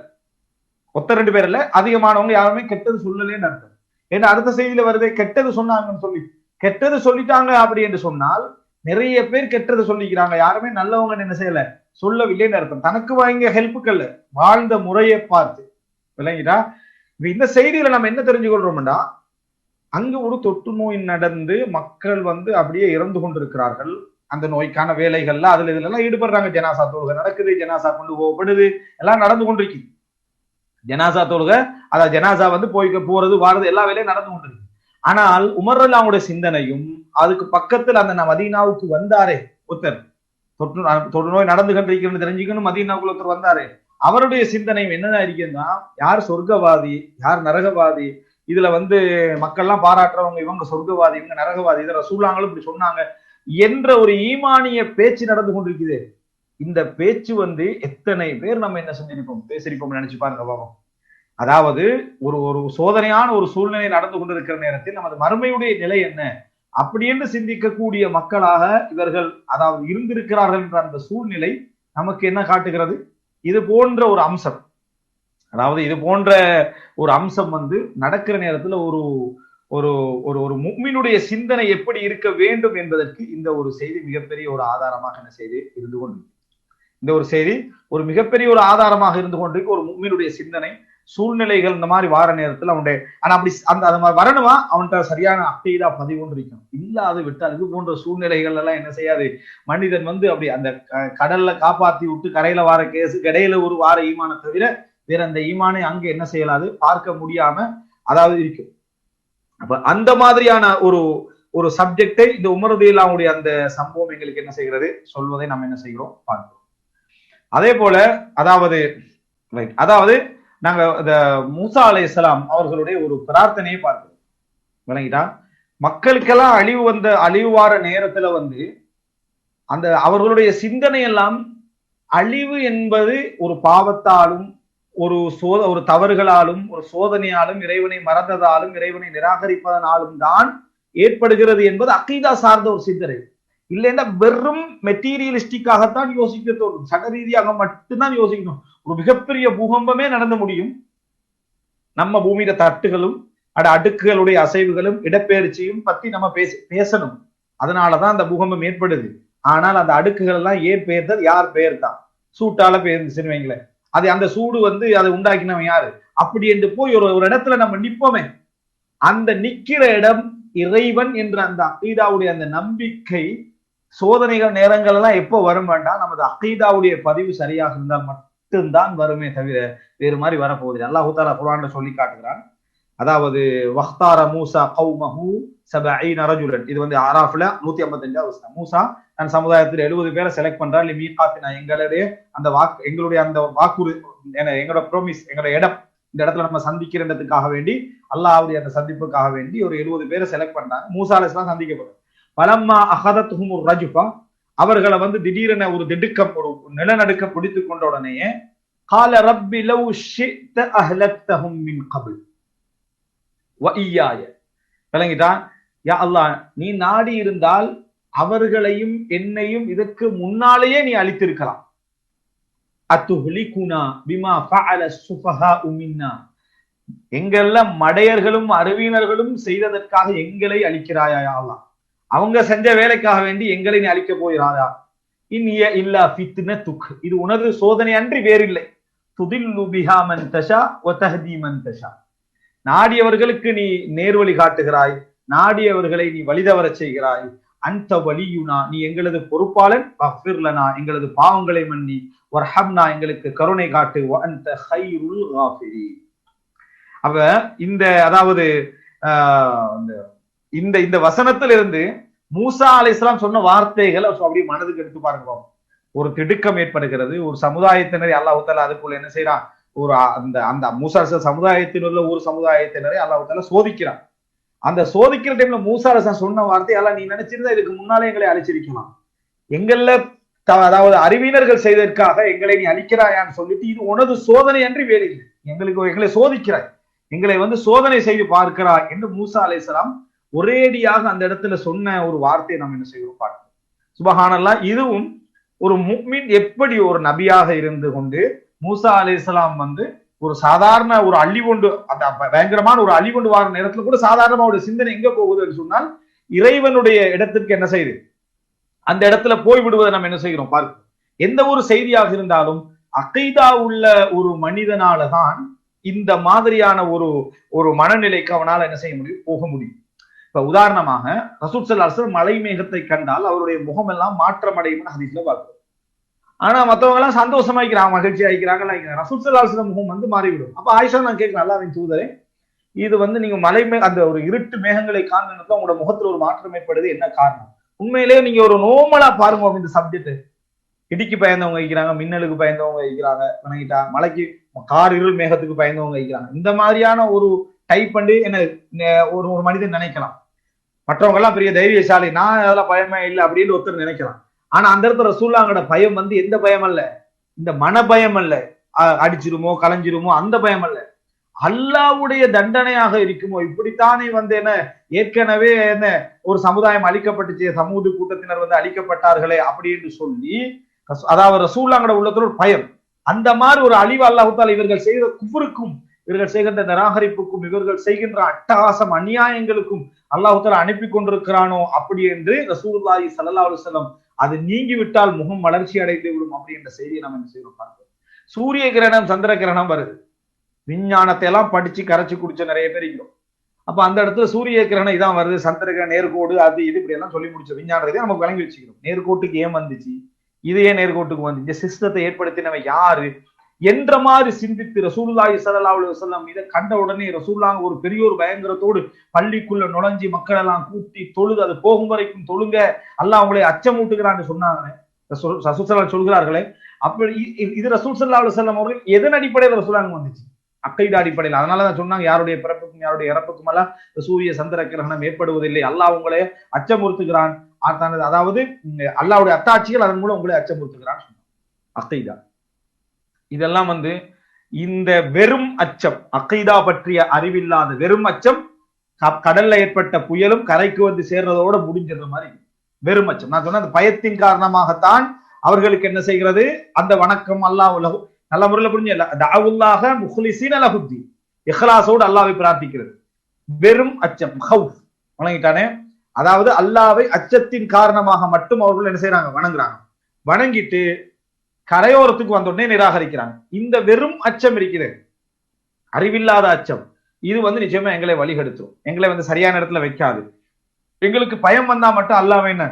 ஒத்த 2 பேர் இல்ல, அதிகமானவங்க யாருமே கெட்டது சொல்லலன்னு அர்த்தம். ஏன்னா அடுத்த செய்தியில வருதே கெட்டது சொன்னாங்கன்னு சொல்லி, கெட்டது சொல்லிட்டாங்க அப்படி என்று சொன்னால் நிறைய பேர் கெட்டது சொல்லிக்கிறாங்க, யாருமே நல்லவங்க என்ன செய்யல சொல்லவில்லைன்னு அர்த்தம். தனக்கு வாங்கிய ஹெல்ப்புக்கல்ல, வாழ்ந்த முறையை பார்த்து. விளங்கிட்டா? இந்த செய்தியில நம்ம என்ன தெரிஞ்சு கொள்றோம்னா, அங்கு ஒரு தொற்று நோய் நடந்து மக்கள் வந்து அப்படியே இறந்து கொண்டிருக்கிறார்கள். அந்த நோய்க்கான வேலைகள்ல அதுல இதுல எல்லாம் ஈடுபடுறாங்க. ஜனாசா தொழுகை நடக்குது, ஜனாசா கொண்டு போகப்படுது, எல்லாம் நடந்து கொண்டிருக்கு. ஜனாசா தொழுகை, அதாவது ஜனாசா வந்து போறது வாரது எல்லா வேலையும் நடந்து கொண்டிருக்கு. ஆனால் உமர் ரலியல்லாஹுடைய சிந்தனையும், அதுக்கு பக்கத்தில் அந்த மதீனாவுக்கு வந்தாரே ஒருத்தர், தொற்று நோய் நடந்து கொண்டிருக்கிறது தெரிஞ்சுக்கணும், மதீனாவுக்குள்ள ஒருத்தர் வந்தாரே, அவருடைய சிந்தனையும் என்னதான் இருக்குன்னா, யார் சொர்க்கவாதி யார் நரகவாதி, இதுல வந்து மக்கள்லாம் பாராட்டுறவங்க இவங்க சொர்க்கவாதி இவங்க நரகவாதி, இதை ரசூலுல்லாஹ் இப்படி சொன்னாங்க என்ற ஒரு ஈமானிய பேச்சு நடந்து கொண்டிருக்குது. இந்த பேச்சு வந்து எத்தனை பேர் நம்ம என்ன செஞ்சிருப்போம், பேசிருப்போம் நினைச்சு பாருங்க பாவம். அதாவது ஒரு ஒரு சோதனையான ஒரு சூழ்நிலை நடந்து கொண்டிருக்கிற நேரத்தில் நமது மறுமையுடைய நிலை என்ன அப்படி என்று சிந்திக்கக்கூடிய மக்களாக இவர்கள் அதாவது இருந்திருக்கிறார்கள் என்ற அந்த சூழ்நிலை நமக்கு என்ன காட்டுகிறது? இது போன்ற ஒரு அம்சம், அதாவது இது போன்ற ஒரு அம்சம் வந்து நடக்கிற நேரத்தில் ஒரு ஒரு ஒரு ஒரு முஃமினுடைய சிந்தனை எப்படி இருக்க வேண்டும் என்பதற்கு இந்த ஒரு செய்தி மிகப்பெரிய ஒரு ஆதாரமாக என்ன செய்து இருந்து கொண்டு, இந்த ஒரு செய்தி ஒரு மிகப்பெரிய ஒரு ஆதாரமாக இருந்து கொண்டிருக்கு. ஒரு முஃமினுடைய சிந்தனை சூழ்நிலைகள் இந்த மாதிரி வார நேரத்தில் அவனுடைய, ஆனா அப்படி அந்த மாதிரி வரணுமா, அவன்கிட்ட சரியான அக்கீதா பதிவு கொண்டு இருக்கணும். இல்லாது விட்டால் இது போன்ற சூழ்நிலைகள் எல்லாம் என்ன செய்யாது, மனிதன் வந்து அப்படி அந்த கடல்ல காப்பாத்தி விட்டு கரையில வார கேசு இடையில ஒரு வார ஈமானை தவிர வேற அந்த ஈமானை அங்க என்ன செய்யலாது பார்க்க முடியாம அதாவது இருக்கும். அப்ப அந்த மாதிரியான ஒரு ஒரு சப்ஜெக்டை இந்த உமர் ரலியல்லாஹுடைய அந்த சம்பவம் எங்களுக்கு என்ன செய்கிறது சொல்வதை நம்ம என்ன செய்கிறோம் பார்க்கிறோம். அதே போல அதாவது நாங்க இந்த மூசா அலைஹிஸ்ஸலாம் அவர்களுடைய ஒரு பிரார்த்தனையை பார்க்கிறோம். விளங்கிட்டா? மக்களுக்கெல்லாம் அழிவு வார நேரத்துல வந்து அந்த அவர்களுடைய சிந்தனை எல்லாம் அழிவு என்பது ஒரு பாவத்தாலும் ஒரு தவறுகளாலும் ஒரு சோதனையாலும் இறைவனை மறந்ததாலும் இறைவனை நிராகரிப்பதனாலும் தான் ஏற்படுகிறது என்பது அக்கீதா சார்ந்த ஒரு சிந்தனை. இல்லைன்னா வெறும் மெட்டீரியலிஸ்டிக்காகத்தான் யோசிக்க தோணும், சக ரீதியாக மட்டும்தான் யோசிக்கணும். ஒரு மிகப்பெரிய பூகம்பமே நடந்து முடியும், நம்ம பூமியில தட்டுகளும் அடுக்குகளுடைய அசைவுகளும் இடப்பெயர்ச்சியும் பத்தி நம்ம பேசணும். அதனாலதான் அந்த பூகம்பம் ஏற்படுது. ஆனால் அந்த அடுக்குகள் எல்லாம் ஏன் பெயர்ந்தது, யார் பெயர்தான், சூட்டால பெயர்ந்துச்சுன்னு வைங்களேன், அது அந்த சூடு வந்து அதை உண்டாக்கினவன் யாரு, அப்படி என்று போய் ஒரு இடத்துல நம்ம நிற்போமே, அந்த நிக்கிற இடம் இறைவன் என்ற அந்த அக்கீதாவுடைய அந்த நம்பிக்கை சோதனைகள் நேரங்கள் எல்லாம் எப்போ வரும் வேண்டாம், நமது அக்கீதாவுடைய பதிவு சரியாக இருந்தால் மட்டும்தான் வருமே தவிர வேறு மாதிரி வரப்போகுது. அல்லாஹ் தஆலா குர்ஆன்ல சொல்லி காட்டுகிறான். அதாவது வஹ்தார மூசா கௌமஹு 70 ரஜுலன், இது வந்து ஆராஃப்ல 155வது வசனம். மூசா தன் சமுதாயத்தில் 70 பேரை செலக்ட் பண்றார். மீகாத்தினா, எங்களுடைய அந்த வாக்குறுதி, எங்களோட ப்ரோமிஸ், எங்களோட இடம், இந்த இடத்துல நம்ம சந்திக்கிறதுக்காக வேண்டி அல்லாஹ்வுடைய அந்த சந்திப்புக்காக வேண்டி ஒரு 70 பேரை செலக்ட் பண்றாங்க. மூசா அலைஹிஸ்ஸலாம் சந்திக்கப்படும். பலம்மா அஹதத்ஹும் ரஜுஃபா, அவர்களை வந்து திடீரென ஒரு திடுக்கம், ஒரு நிலநடுக்கம் பிடித்து கொண்ட உடனேயே கால ரப்பி லவ் ஷி'த அஹ்லக்தஹும் மின் கப்ல் வ இய்யாய, விளங்கிட்டா? யா அல்லாஹ், நீ நாடி இருந்தால் அவர்களையும் என்னையும் இதற்கு முன்னாலேயே நீ அழித்திருக்கலாம். அத்துஹ்லிகுனா பிமா ஃபஅல ஸுஃபஹாஉ மின்னா, எங்கெல்லாம் மடையர்களும் அறிவினர்களும் செய்ததற்காக எங்களை அழிக்கிறாயா யா அல்லாஹ், அவங்க செஞ்ச வேலைக்காக வேண்டி எங்களை நீ அழிக்க போகிறாயா. இன்ய இல்லா ஃபித்னதுக், இது உனது சோதனை அன்றி வேறில்லை. துதில்லு பிஹா மன் தஷா வ தஹ்தி மன் தஷா, நாடியவர்களுக்கு நீ நேர்வழி காட்டுகிறாய், நாடியவர்களை நீ வழிதவர செய்கிறாய். அன்த வலியுனா, நீ எங்களது பொறுப்பாளன். வஃபிர் லனா, எங்களது பாவங்களை மன்னி. வர்ஹம்னா, எங்களுக்கு கருணை காட்டு. வ அன்த கைருல் காஃபிரீன். அப்ப இந்த அதாவது இந்த இந்த வசனத்திலிருந்து மூசா அலைஹிஸ்ஸலாம் சொன்ன வார்த்தைகள் அப்படியே மனதுக்கு எடுத்து பாருங்க. ஒரு திடுக்கம் ஏற்படுகிறது. ஒரு சமுதாயத்தினரை அல்லாஹ் தஆலா அதுக்குள்ள என்ன செய்யறான், ஒரு அந்த அந்த மூசா சமுதாயத்தில் உள்ள ஒரு சமுதாயத்தினரை அல்லாஹ் தஆலா சோதிக்கிறான். அந்த சோதிக்கிற டைம்ல மூசா அலைஹிஸ்ஸலாம் சொன்ன வார்த்தை, எல்லாம் நீ நினைச்சிருந்தா இதுக்கு முன்னாலே எங்களை அழிச்சிருக்கலாம். எங்கள்ல அதாவது அறிவினர்கள் செய்ததற்காக எங்களை நீ அழிக்கிறாயான்னு சொல்லிட்டு, இது உனது சோதனை அன்றி வேறு இல்லை. எங்களை சோதிக்கிறாய், எங்களை வந்து சோதனை செய்து பார்க்கிறாய் என்று மூசா அலைஹிஸ்ஸலாம் ஒரேடியாக அந்த இடத்துல சொன்ன ஒரு வார்த்தையை நம்ம என்ன செய்வோம் பார்க்கிறோம். சுபஹானல்லாஹ். இதுவும் ஒரு முஃமின் எப்படி ஒரு நபியாக இருந்து கொண்டு மூசா அலைஹிஸ்ஸலாம் வந்து ஒரு சாதாரண ஒரு அழிவுண்டு, அந்த பயங்கரமான ஒரு அழிவுண்டு வார நேரத்துல கூட சாதாரணமா ஒரு சிந்தனை எங்க போகுதுன்னு சொன்னால், இறைவனுடைய இடத்திற்கு என்ன செய்யுது, அந்த இடத்துல போய் விடுவதை நம்ம என்ன செய்கிறோம் பார்க்கிறோம். எந்த ஒரு செய்தியாக இருந்தாலும் அகைதா உள்ள ஒரு மனிதனாலதான் இந்த மாதிரியான ஒரு ஒரு மனநிலைக்கு அவனால என்ன செய்ய முடியும், போக முடியும். இப்ப உதாரணமாக ரசூல் ஸல்லல்லாஹு அலைஹி வஸல்லம் மலை மேகத்தை கண்டால் அவருடைய முகம் எல்லாம் மாற்றம் அடையும் ஹதீஸ்ல பார்க்கிறோம். ஆனா மத்தவங்க எல்லாம் சந்தோஷமா இருக்கிறாங்க, மகிழ்ச்சி ஆகிக்கிறாங்க. ரசூல் ஸல்லல்லாஹு அலைஹி வஸல்லம் முகம் வந்து மாறிவிடும். அப்ப ஆயிஷா நான் கேட்கிறேன், அல்லாஹ்வின் தூதரே, இது வந்து நீங்க மலை அந்த ஒரு இருட்டு மேகங்களை காண்கிறதுல உங்களோட முகத்துல ஒரு மாற்றம் ஏற்படுது, என்ன காரணம்? உண்மையிலேயே நீங்க ஒரு நோமலா பாருங்க இந்த சப்ஜெக்ட். இடிக்கு பயந்தவங்க வைக்கிறாங்க, மின்னலுக்கு பயந்தவங்க வைக்கிறாங்க, வணங்கிட்டா மலைக்கு கார் இருள் மேகத்துக்கு பயந்தவங்க வைக்கிறாங்க. இந்த மாதிரியான ஒரு டைப் பண்ணி என்ன ஒரு ஒரு மனிதன் நினைக்கலாம். மற்றவங்க எல்லாம் பெரிய தைரியசாலி, நான் அதெல்லாம் பயமே இல்லை அப்படின்னு ஒருத்தர் நினைக்கலாம். ஆனா அந்த இடத்துல ரசூலுல்லாஹ்வோட பயம் வந்து எந்த பயம் அல்ல, இந்த மன பயம் அல்ல, அடிச்சிருமோ கலைஞ்சிருமோ அந்த பயம் அல்ல, அல்லாஹ்வுடைய தண்டனையாக இருக்குமோ. இப்படித்தானே வந்து என்ன ஏற்கனவே என்ன ஒரு சமுதாயம் அழிக்கப்பட்டுச்சு, சமூக கூட்டத்தினர் வந்து அழிக்கப்பட்டார்களே அப்படின்னு சொல்லி, அதாவது ரசூலுல்லாஹ்வோட உள்ளத்துல ஒரு பயம். அந்த மாதிரி ஒரு அழிவு அல்லாஹ் தஆலா இவர்கள் செய்த குஃப்ருக்கும், இவர்கள் செய்கின்ற நிராகரிப்புக்கும், இவர்கள் செய்கின்ற அட்டகாசம் அநியாயங்களுக்கும் அல்லாஹ் தஆலா அனுப்பி கொண்டிருக்கிறானோ அப்படி என்று ரசூலுல்லாஹி ஸல்லல்லாஹு அலைஹி வஸல்லம் அது நீங்கி விட்டால் முகம் வளர்ச்சி அடைந்து விடும் அப்படி என்ற செய்தியை நம்ம என்ன செய்யறோம் பார்க்கிறோம். சூரிய கிரகணம் சந்திர கிரகணம் வருது, விஞ்ஞானத்தை எல்லாம் படிச்சு கரைச்சு குடிச்ச நிறைய பேர் இருக்கிறோம். அப்ப அந்த இடத்துல சூரிய கிரகணம் இதான் வருது, சந்திர கிரகணம் நேர்கோடு அது இது இப்படி எல்லாம் சொல்லி முடிச்ச விஞ்ஞானத்தை நமக்கு வழங்கி வச்சுக்கிறோம். நேர்கோட்டுக்கு ஏன் வந்துச்சு, இது ஏன் நேர்கோட்டுக்கு வந்து, இந்த சிஸ்டத்தை ஏற்படுத்தினவன் யாரு என்ற மாதிரி சிந்தித்து ரசூலுல்லாஹி ஸல்லல்லாஹு அலைஹி வஸல்லம் இதை கண்ட உடனே ரசூலுல்லாஹ் ஒரு பெரிய ஒரு பயங்கரத்தோடு பள்ளிக்குள்ள நுழைஞ்சி மக்கள் எல்லாம் கூட்டி தொழுது, அது போகும் வரைக்கும் தொழுங்க, அல்லாஹ் அவங்களை அச்சமூட்டுகிறான்னு சொன்னாங்க ரசூல் சொல்கிறார்களே. அப்படி இது ரசூல் ஸல்லல்லாஹு அலைஹி வஸல்லம் அவர்கள் எதன் அடிப்படையில் ரசூலுல்லாஹ் வந்துச்சு, அக்கைதா அடிப்படையில். அதனாலதான் சொன்னாங்க, யாருடைய பிறப்புக்கும் யாருடைய இறப்புக்கும் எல்லாம் சூரிய சந்திர கிரகணம் ஏற்படுவதில்லை, அல்லாஹ் உங்களை அச்சமுறுத்துகிறான், அதாவது அல்லாஹ்வுடைய அத்தாட்சிகள் அதன் மூலம் உங்களை அச்சமுறுத்துகிறான் சொன்னாங்க. அக்கைதா இதெல்லாம் வந்து இந்த வெறும் அச்சம், அகைதா பற்றிய அறிவில்லாத வெறும் அச்சம், கடல்ல ஏற்பட்ட புயலும் கரைக்கு வந்து சேர்றதோட முடிஞ்சிருந்த மாதிரி வெறும் அச்சம். நான் சொன்ன அந்த பயத்தின் காரணமாகத்தான் அவர்களுக்கு என்ன செய்கிறது, அந்த வணக்கம் அல்லாஹ் நல்ல முறையில் புரிஞ்சு தஅவுல்லாஹ முக்லிஸீன லஹுத்தீன், இஹ்லாஸோடு அல்லாஹ்வை பிரார்த்திக்கிறது. வெறும் அச்சம் ஹவுஃப் வணங்கிட்டானே, அதாவது அல்லாஹ்வை அச்சத்தின் காரணமாக மட்டும் அவர்கள் என்ன செய்யறாங்க, வணங்குறாங்க. வணங்கிட்டு கரையோரத்துக்கு வந்த உடனே நிராகரிக்கிறாங்க. இந்த வெறும் அச்சம் இருக்கிறது, அறிவில்லாத அச்சம், இது வந்து நிச்சயமா எங்களை வழிகெடுத்துரும், எங்களை வந்து சரியான இடத்துல வைக்காது. எங்களுக்கு பயம் வந்தா மட்டும் அல்லாஹ் என்ன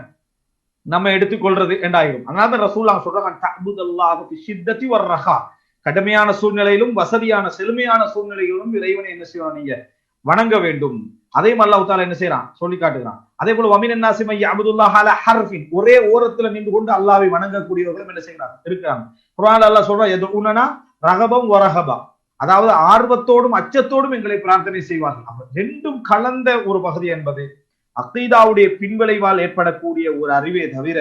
நம்ம எடுத்துக்கொள்றது என்றாயிரும். அதனால ரசூலுல்லாஹ் சொல்றாங்க, தஅபுதல்லாஹ ஃபி ஷித்தத்தி வர்ரஹா, கடுமையான சூழ்நிலையிலும் வசதியான செழுமையான சூழ்நிலைகளிலும் இறைவனை என்ன செய்யணும், நீங்க வணங்க வேண்டும். அதையும் அல்லாஹ் தஆலா என்ன செய்யறான், சொல்லி காட்டுகிறான். அதே போல வமினன் நாஸி மை யஅபுதுல்லாஹ அலா ஹர்ஃபின், ஒரே ஓரத்துல நின்று கொண்டு அல்லாஹ்வை வணங்கக்கூடியவர்களும் என்ன செய்யறாங்க, இருக்கிறாங்க. குர்ஆன்ல அல்லாஹ் சொல்றான், யதுஉனனா ரகபம் வரஹபா, அதாவது ஆர்வத்தோடும் அச்சத்தோடும் எங்களை பிரார்த்தனை செய்வார்கள். அப்ப ரெண்டும் கலந்த ஒரு பகுதி என்பது அகீதாவுடைய பின்விளைவால் ஏற்படக்கூடிய ஒரு அறிவே தவிர,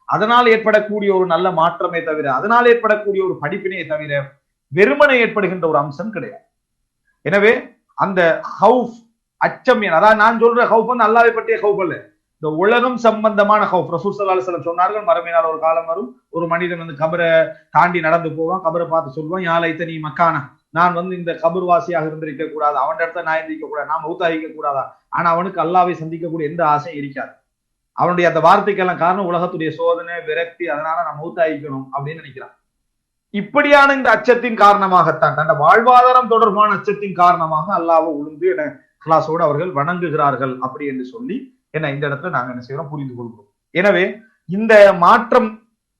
அதனால் ஏற்படக்கூடிய ஒரு நல்ல மாற்றமே தவிர, அதனால் ஏற்படக்கூடிய ஒரு படிப்பினை தவிர வெறுமனை ஏற்படுகின்ற ஒரு அம்சம் கிடையாது. எனவே அந்த ஹவுஃப் அச்சம், அதாவது நான் சொல்ற ஹவுஃப் வந்து அல்லாஹ்வை பற்றிய ஹவுஃப் அல்ல, இந்த உலகம் சம்பந்தமான ஹவுஃப். ரசூல் ஸல்லல்லாஹு அலைஹி வஸல்லம் சொன்னார்கள், மறுமையினால் ஒரு காலம் வரும், ஒரு மனிதன் வந்து கபரை தாண்டி நடந்து போவான், கபரை பார்த்து சொல்லுவான், யா லைத்தனி மக்கானா, நான் வந்து இந்த கபர் வாசியாக இருந்திருக்க கூடாது, அவன் இடத்த நான் இருந்திருக்க கூடாது, நான் மௌத்தாகிக்க கூடாதா. ஆனா அவனுக்கு அல்லாஹ்வை சந்திக்கக்கூடிய எந்த ஆசையும் இருக்காது. அவனுடைய அந்த வார்த்தைக்கெல்லாம் காரணம் உலகத்துடைய சோதனை விரக்தி, அதனால நான் மௌத்தாகிக்கணும் அப்படின்னு நினைக்கிறான். இப்படியான இந்த அச்சத்தின் காரணமாகத்தான், தன் வாழ்வாதாரம் தொடர்பான அச்சத்தின் காரணமாக அல்லாஹ்வை உளுந்து என கிளாஸோடு அவர்கள் வணங்குகிறார்கள் அப்படி என்று சொல்லி என்ன இந்த இடத்துல நாங்க என்ன செய்யறோம், புரிந்து கொள்கிறோம். எனவே இந்த மாற்றம்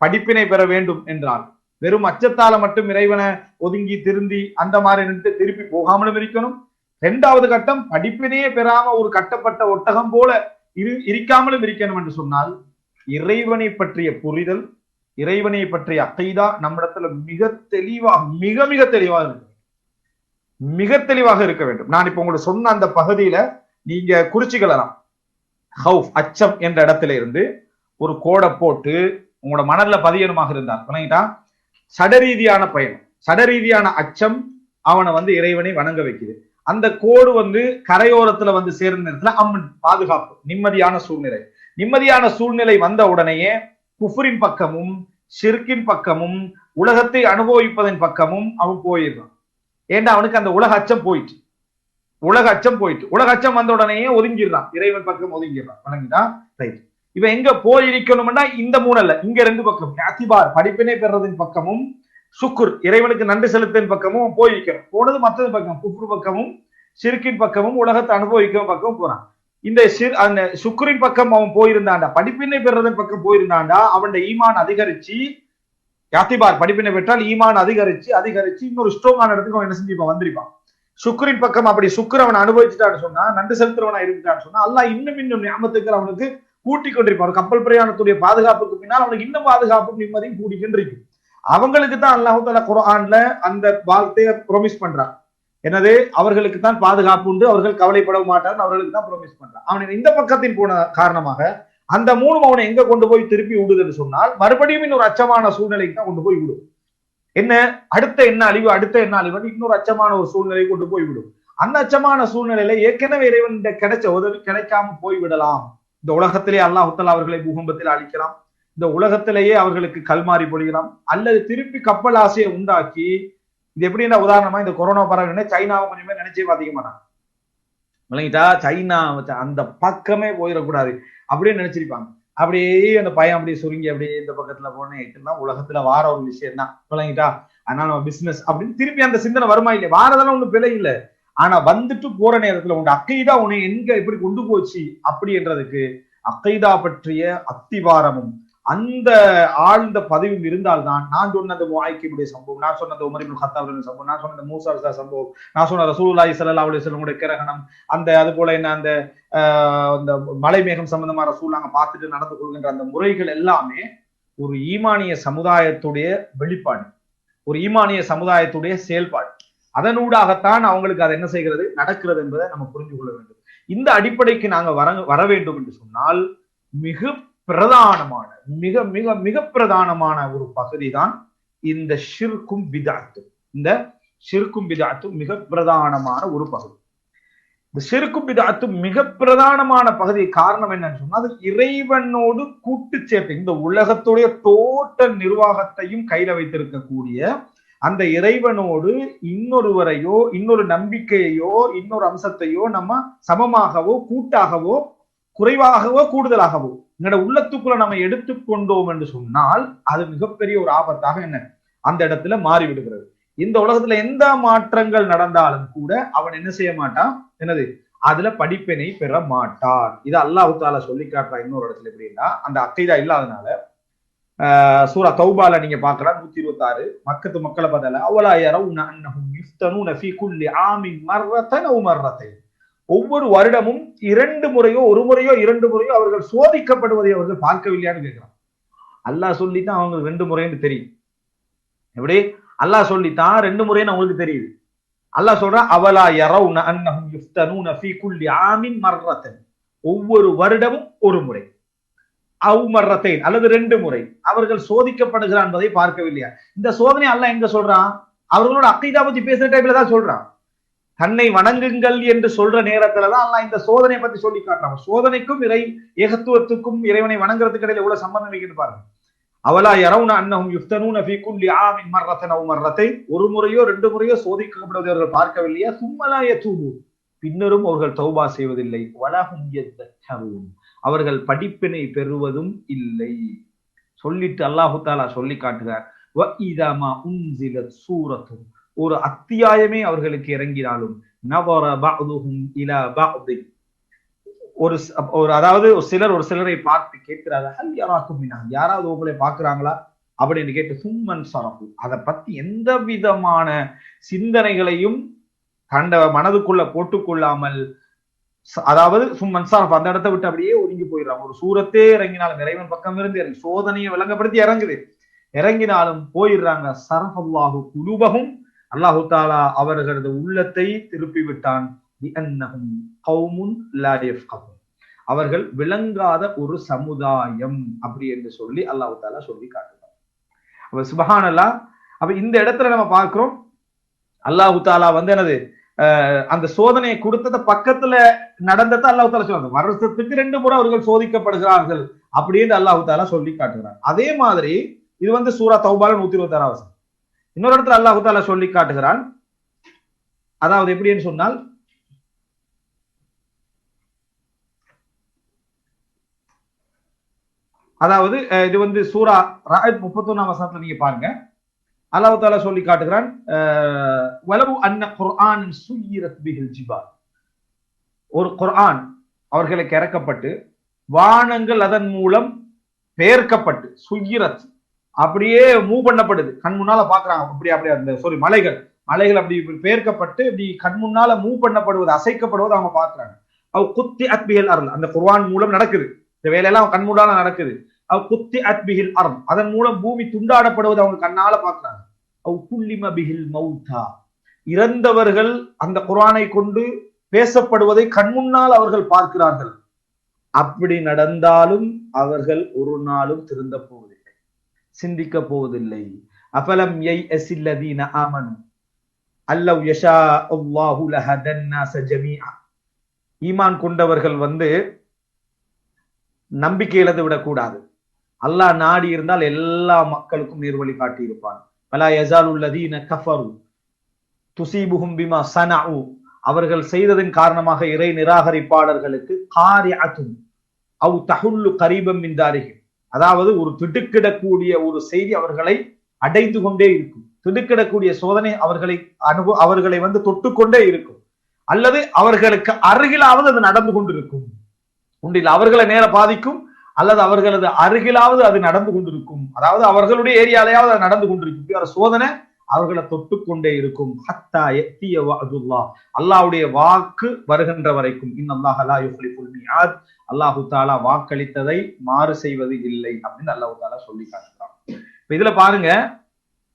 படிப்பினை பெற வேண்டும் என்றால் வெறும் அச்சத்தால மட்டும் இறைவனை ஒதுங்கி திருந்தி அந்த மாதிரி நின்று திருப்பி போகாமலும் இருக்கணும். இரண்டாவது கட்டம், படிப்பினையே பெறாம ஒரு கட்டப்பட்ட ஒட்டகம் போல இருக்காமலும் இருக்கணும் என்று சொன்னால் இறைவனை பற்றிய புரிதல், இறைவனை பற்றிய அகைதா நம்மிடத்துல மிக தெளிவாக, மிக மிக தெளிவாக இருக்கு, மிக தெளிவாக இருக்க வேண்டும். நான் இப்ப உங்களுக்கு சொன்ன அந்த பகுதியில நீங்க குறிச்சுக்கலாம். ஹவுஃப் அச்சம் என்ற இடத்துல இருந்து ஒரு கோடை போட்டு உங்களோட மனதில் பதியணுமாக இருந்தார். விளங்கிட்டா? சடரீதியான பயணம், சடரீதியான அச்சம் அவனை வந்து இறைவனை வணங்க வைக்குது. அந்த கோடு வந்து கரையோரத்துல வந்து சேர்ந்த நேரத்துல அம்மன் பாதுகாப்பு, நிம்மதியான சூழ்நிலை. நிம்மதியான சூழ்நிலை வந்த உடனேயே குஃபரின் பக்கமும் ஷிர்கின் பக்கமும் உலகத்தை அனுபவிப்பதன் பக்கமும் அவன் போயிடுறான். ஏன்னா அவனுக்கு அந்த உலக அச்சம் போயிட்டு, உலக அச்சம் போயிட்டு, உலக அச்சம் வந்த உடனேயே ஒதுங்கிடுறான், இறைவன் பக்கம் ஒதுங்கிடுறான். வணங்கிட்டா? ரைட். இப்ப எங்க போயிருக்கணும்னா இந்த மூணல்ல, இங்க ரெண்டு பக்கம் அத்திபார் படிப்பினை பெறதின் பக்கமும் சுக்குர் இறைவனுக்கு நன்றி செலுத்தின் பக்கமும் போயிருக்கணும். போனது மற்றது பக்கம் குஃப்ரு பக்கமும் ஷிர்கின் பக்கமும் உலகத்தை அனுபவிக்கும் பக்கமும் போறான். இந்த அந்த சுக்குரின் பக்கம் அவன் போயிருந்தாண்டா, படிப்பினை பெறதன் பக்கம் போயிருந்தாண்டா, அவன் ஈமான் அதிகரிச்சு, யாத்திபார் படிப்பினை பெற்றால் ஈமான் அதிகரிச்சு அதிகரிச்சு இன்னொரு ஸ்ட்ராங்கான இடத்துக்கு அவன் என்ன செஞ்சிருப்பான், வந்திருப்பான். சுக்குரின் பக்கம் அப்படி சுக்குர் அவன் அனுபவிச்சுட்டான்னு சொன்னா, நன்றி செலுத்துறவனா இருந்துட்டான்னு சொன்னா, அல்லாஹ் இன்னும் இன்னும் ஞாபகத்துக்கு அவனுக்கு கூட்டிக் கொண்டிருப்பான். கப்பல் பிரயாணத்துடைய பாதுகாப்புக்கு பின்னால் அவனுக்கு இன்னும் பாதுகாப்பும் நிம்மதியும் கூட்டிக்கின்றிருக்கு. அவங்களுக்கு தான் அல்லாஹ் தஆலா குர்ஆன்ல அந்த வார்த்தையை ப்ராமிஸ் பண்றான். என்னது? அவர்களுக்கு தான் பாதுகாப்பு உண்டு, அவர்கள் கவலைப்பட மாட்டார், அவர்களுக்கு தான் ப்ராமிஸ் பண்றான். அவன் இந்த பக்கத்தின் போன காரணமாக அந்த மூணும் அவனை எங்க கொண்டு போய் திருப்பி விடுதுன்னு சொன்னால், மறுபடியும் இன்னொரு அச்சமான சூழ்நிலைக்கு தான் கொண்டு போய் விடும். என்ன? அடுத்த என்ன அழிவு, அடுத்த என்ன அழிவு, இன்னொரு அச்சமான ஒரு சூழ்நிலை கொண்டு போய் விடும். அந்த அச்சமான சூழ்நிலையில ஏற்கனவே இறைவன் கிடைச்ச உதவி கிடைக்காம போய்விடலாம். இந்த உலகத்திலே அல்லாஹ் தஆலா அவர்களை பூகம்பத்தில் அழிக்கலாம், இந்த உலகத்திலேயே அவர்களுக்கு கல்மாறி பொழியலாம், அல்லது திருப்பி கப்பல் ஆசையை உண்டாக்கி, இது எப்படின்னா உதாரணமா இந்த கொரோனா பரவ சைனாவை கொஞ்சமே நினைச்சே பாதிக்க மாட்டாங்க. விளங்கிட்டா? சைனா அந்த பக்கமே போயிடக்கூடாது அப்படின்னு நினைச்சிருப்பாங்க. அப்படியே அந்த பயம் அப்படியே சுருங்கி அப்படியே இந்த பக்கத்துல போனேன், உலகத்துல வார ஒரு விஷயம் தான். விளங்கிட்டா? அதனால நம்ம பிசினஸ் அப்படின்னு திருப்பி அந்த சிந்தனை வருமா இல்லையா? வாரதெல்லாம் ஒன்றும் பிழை இல்லை. ஆனா வந்துட்டு போற நேரத்துல உங்க அக்கைதா உன்னை எங்க எப்படி கொண்டு போச்சு அப்படின்றதுக்கு அக்கைதா பற்றிய அத்திவாரமும் அந்த ஆழ்ந்த பதிவும் இருந்தால்தான், நான் சொன்னது முஆய்கிபுடைய சம்பவம், நான் சொன்னது உமர் இப்னு கத்தாப் சம்பவம், நான் சொன்னது மூசா சம்பவம், நான் சொன்ன ரசூலுல்லாஹி ஸல்லல்லாஹு அலைஹி வஸல்லம் கிரகணம், அந்த அது போல என்ன அந்த மலை மேகம் சம்பந்தமா ரசூல் நாங்க பார்த்துட்டு நடந்து கொள்கின்ற அந்த முறைகள் எல்லாமே ஒரு ஈமானிய சமுதாயத்துடைய வெளிப்பாடு, ஒரு ஈமானிய சமுதாயத்துடைய செயல்பாடு. அதனூடாகத்தான் அவங்களுக்கு அது என்ன செய்கிறது, நடக்கிறது என்பதை நம்ம புரிந்து கொள்ள வேண்டும். இந்த அடிப்படைக்கு நாங்க வர வேண்டும் என்று சொன்னால், மிக பிரதானமான மிக மிக மிக பிரதானமான ஒரு பகுதி தான் இந்த ஷிர்கும் பித்அத்தும். இந்த ஷிர்கும் பித்அத்தும் மிக பிரதானமான ஒரு பகுதி. இந்த ஷிர்கும் பித்அத்தும் மிக பிரதானமான பகுதி. காரணம் என்னன்னு சொன்னா, அது இறைவனோடு கூட்டு சேர்த்து இந்த உலகத்துடைய டோட்டல் நிர்வாகத்தையும் கையில வைத்திருக்கக்கூடிய அந்த இறைவனோடு இன்னொருவரையோ இன்னொரு நம்பிக்கையோ இன்னொரு அம்சத்தையோ நம்ம சமமாகவோ கூட்டாகவோ குறைவாகவோ கூடுதலாகவோ என்னோட உள்ளத்துக்குள்ள நம்ம எடுத்துக்கொண்டோம் என்று சொன்னால், அது மிகப்பெரிய ஒரு ஆபத்தாக என்ன அந்த இடத்துல மாறிவிடுகிறது. இந்த உலகத்துல எந்த மாற்றங்கள் நடந்தாலும் கூட அவன் என்ன செய்ய மாட்டான், என்னது அதுல படிப்பினை பெற மாட்டான். இது அல்லாஹ் தஆலா சொல்லி காட்டுறான் இன்னொரு இடத்துல. எப்படின்னா, அந்த அக்கைதா இல்லாதனால சூரா தௌபால நீங்க பார்க்கலாம் 126 மக்கத்து மக்களை பதில அவலா யரவுன அன்னஹும் யுஃப்தனூன ஃபீ குல்லி ஆமின் மர்ரத்தன் அவ் மர்ரத்தைன், ஒவ்வொரு வருடமும் 2 முறையோ 1 முறையோ 2 முறையோ அவர்கள் சோதிக்கப்படுவதை அவர்கள் பார்க்கவில்லையான்னு கேட்கிறான். அல்லாஹ் சொல்லித்தான் அவங்க 2 முறைன்னு தெரியும். எப்படி? அல்லாஹ் சொல்லித்தான் 2 முறைன்னு அவங்களுக்கு தெரியுது. அல்லாஹ் சொல்றான் அவலா யரவுன அன்னஹும் யுஃப்தனூன ஃபீ குல்லி ஆமின் மர்ரத்தன், ஒவ்வொரு வருடமும் 1 முறை, அவ் மர்ரத்தைன் அல்லது 2 முறை அவர்கள் சோதிக்கப்படுகிறான் என்பதை பார்க்கவில்லையா? இந்த சோதனை அல்லாஹ் எங்க சொல்றான்? அவர்களோட அக்கீதா பத்தி பேசுற டைப்ல தான் சொல்றான். தன்னை வணங்குங்கள் என்று சொல்ற நேரத்துலதான் அல்லாஹ் இந்த சோதனையை பத்தி சொல்லி காட்டுறான். சோதனைக்கும் ஏகத்துவத்துக்கும் இறைவனை வணங்குறதுக்கு இடையில எவ்வளவு சம்பந்தம் வைக்கிட்டு பாருங்க. அவலா யரவுன அன்னஹும் யுஃப்தனூன ஃபீ குல்லி ஆமின் மர்ரத்தன் அவ் மர்ரத்தைன், 1 முறையோ 2 முறையோ சோதிக்கப்படுவதை அவர்கள் பார்க்கவில்லையா? சும்மலா யதூபூன், பின்னரும் அவர்கள் தௌபா செய்வதில்லை. வலஹும் யதக்கரூன், அவர்கள் படிப்பினை பெறுவதும் இல்லை. சொல்லிட்டு அல்லாஹு தஆலா சொல்லி காட்டுகிறார், வ இதா மா உன்ஸிலத் சூரத்துன், ஒரு அத்தியாயமே அவர்களுக்கு இறங்கினாலும் நவர பஅதுஹும் இலா பஅத், ஒரு அதாவது சிலர் ஒரு சிலரை பார்த்து கேட்கிறார்கள், ஹல் யராக்கும் மினா, யாராவது உங்களை பார்க்கிறாங்களா அப்படின்னு கேட்டு சும்மன் சரஃபு, அதை பத்தி எந்த விதமான சிந்தனைகளையும் கண்ட மனதுக்குள்ள போட்டுக்கொள்ளாமல் அதாவது சும்மன்சாரப் அந்த இடத்தை விட்டு அப்படியே ஒதுங்கி போயிடுறாங்க. ஒரு சூரத்தே இறங்கினாலும் இறைவன் பக்கம் இருந்து இறங்கி சோதனையை விளங்கப்படுத்தி இறங்குது, இறங்கினாலும் போயிடுறாங்க. சரஃபல்லாஹு குலூபஹும், அல்லாஹு தாலா அவர்களது உள்ளத்தை திருப்பி விட்டான். அவர்கள் விளங்காத ஒரு சமுதாயம் அப்படி என்று சொல்லி அல்லாஹு தாலா சொல்லி காட்டுறார். அப்ப சுப்ஹானல்லாஹ். அப்ப இந்த இடத்துல நம்ம பார்க்கிறோம் அல்லாஹு தாலா வந்து என்னது அந்த சோதனையை கொடுத்தத பக்கத்துல நடந்ததை அல்லாஹு தாலா சொல்றாங்க. வருஷத்துக்கு 2 முறை அவர்கள் சோதிக்கப்படுகிறார்கள் அப்படின்னு அல்லாஹு தாலா சொல்லி காட்டுகிறார். அதே மாதிரி இது வந்து சூரா தௌபால 126 வசனம். இன்னொரு இடத்துல அல்லாஹு தாலா சொல்லி காட்டுகிறான். அதாவது எப்படின்னு சொன்னால், அதாவது இது வந்து சூரா ரஅத் 31 வசனத்துல நீங்க பாருங்க. அல்லாஹ் தஆலா சொல்லி காட்டுகிறான், வலவு அன்ன குர்ஆன் சுய்யிரத் பிஹில் ஜிபால். ஒரு குர்ஆன் அவர்களுக்கு இறக்கப்பட்டு வானங்கள் அதன் மூலம் பெயர்க்கப்பட்டு, சுய்யிரத் அப்படியே மூவ் பண்ணப்படுது, கண் முன்னால பாக்குறாங்க. அப்படியே அந்த மலைகள் அப்படி பெயர்க்கப்பட்டு இப்படி கண் முன்னால மூவ் பண்ணப்படுவது, அசைக்கப்படுவது அவங்க பாக்குறாங்க. அவ் குத்தி அத்பிஹில் அர்ல், அந்த குர்ஆன் மூலம் நடக்குது, இந்த வேலையெல்லாம் கண் முன்னால நடக்குது. அவ் குத்தி அத்பிஹில் அர்ல், அதன் மூலம் பூமி துண்டாடப்படுவது அவங்க கண்ணால பாக்குறாங்க. அவ் குல்லிம பிஹில் மௌதா, இறந்தவர்கள் அந்த குர்ஆனை கொண்டு பேசப்படுவதை கண் முன்னால் அவர்கள் பார்க்கிறார்கள். அப்படி நடந்தாலும் அவர்கள் ஒரு நாளும் திருந்த போவதில்லை, சிந்திக்க போவதில்லை. அஃபலம் யைஅஸில்லதீன ஆமனு அல்லவ் யஷா அல்லாஹு லஹதன்னாஸ ஜமீஆ. ஈமான் கொண்டவர்கள் வந்து நம்பிக்கை இழந்து விடக்கூடாது. அல்லாஹ் நாடி இருந்தால் எல்லா மக்களுக்கும் நேர்வழி காட்டி இருப்பான். வலா யஸாலுல்லதீன கஃபரு துஸீபுஹும் பிமா ஸனஉ, அவர்கள் செய்ததன் காரணமாக இறை நிராகரிப்பாளர்களுக்கு காரிஅத்துன் அவ் தஹுல்லு கரீபம் மின் தாரிஹிம், அதாவது ஒரு திடுக்கிடக்கூடிய ஒரு செய்தி அவர்களை அடைந்து கொண்டே இருக்கும். திடுக்கிடக்கூடிய சோதனை அவர்களை வந்து தொட்டுக்கொண்டே இருக்கும், அல்லது அவர்களுக்கு அருகிலாவது அது நடந்து கொண்டிருக்கும். ஒன்றில் அவர்களை நேர பாதிக்கும், அல்லது அவர்களது அருகிலாவது அது நடந்து கொண்டிருக்கும். அதாவது அவர்களுடைய ஏரியாலையாவது அது நடந்து கொண்டிருக்கும். சோதனை அவர்களை தொட்டுக்கொண்டே இருக்கும். ஹத்தா யத்திய வஅதுல்லாஹ், அல்லாஹ்வுடைய வாக்கு வருகின்ற வரைக்கும். இன்னல்லாஹ லா யுக்லிஃபுல் மிஆத், அல்லாஹு தஆலா வாக்களித்ததை மாறு செய்வது இல்லை அப்படின்னு அல்லாஹு தஆலா சொல்லி காட்டுறான். இதுல பாருங்க,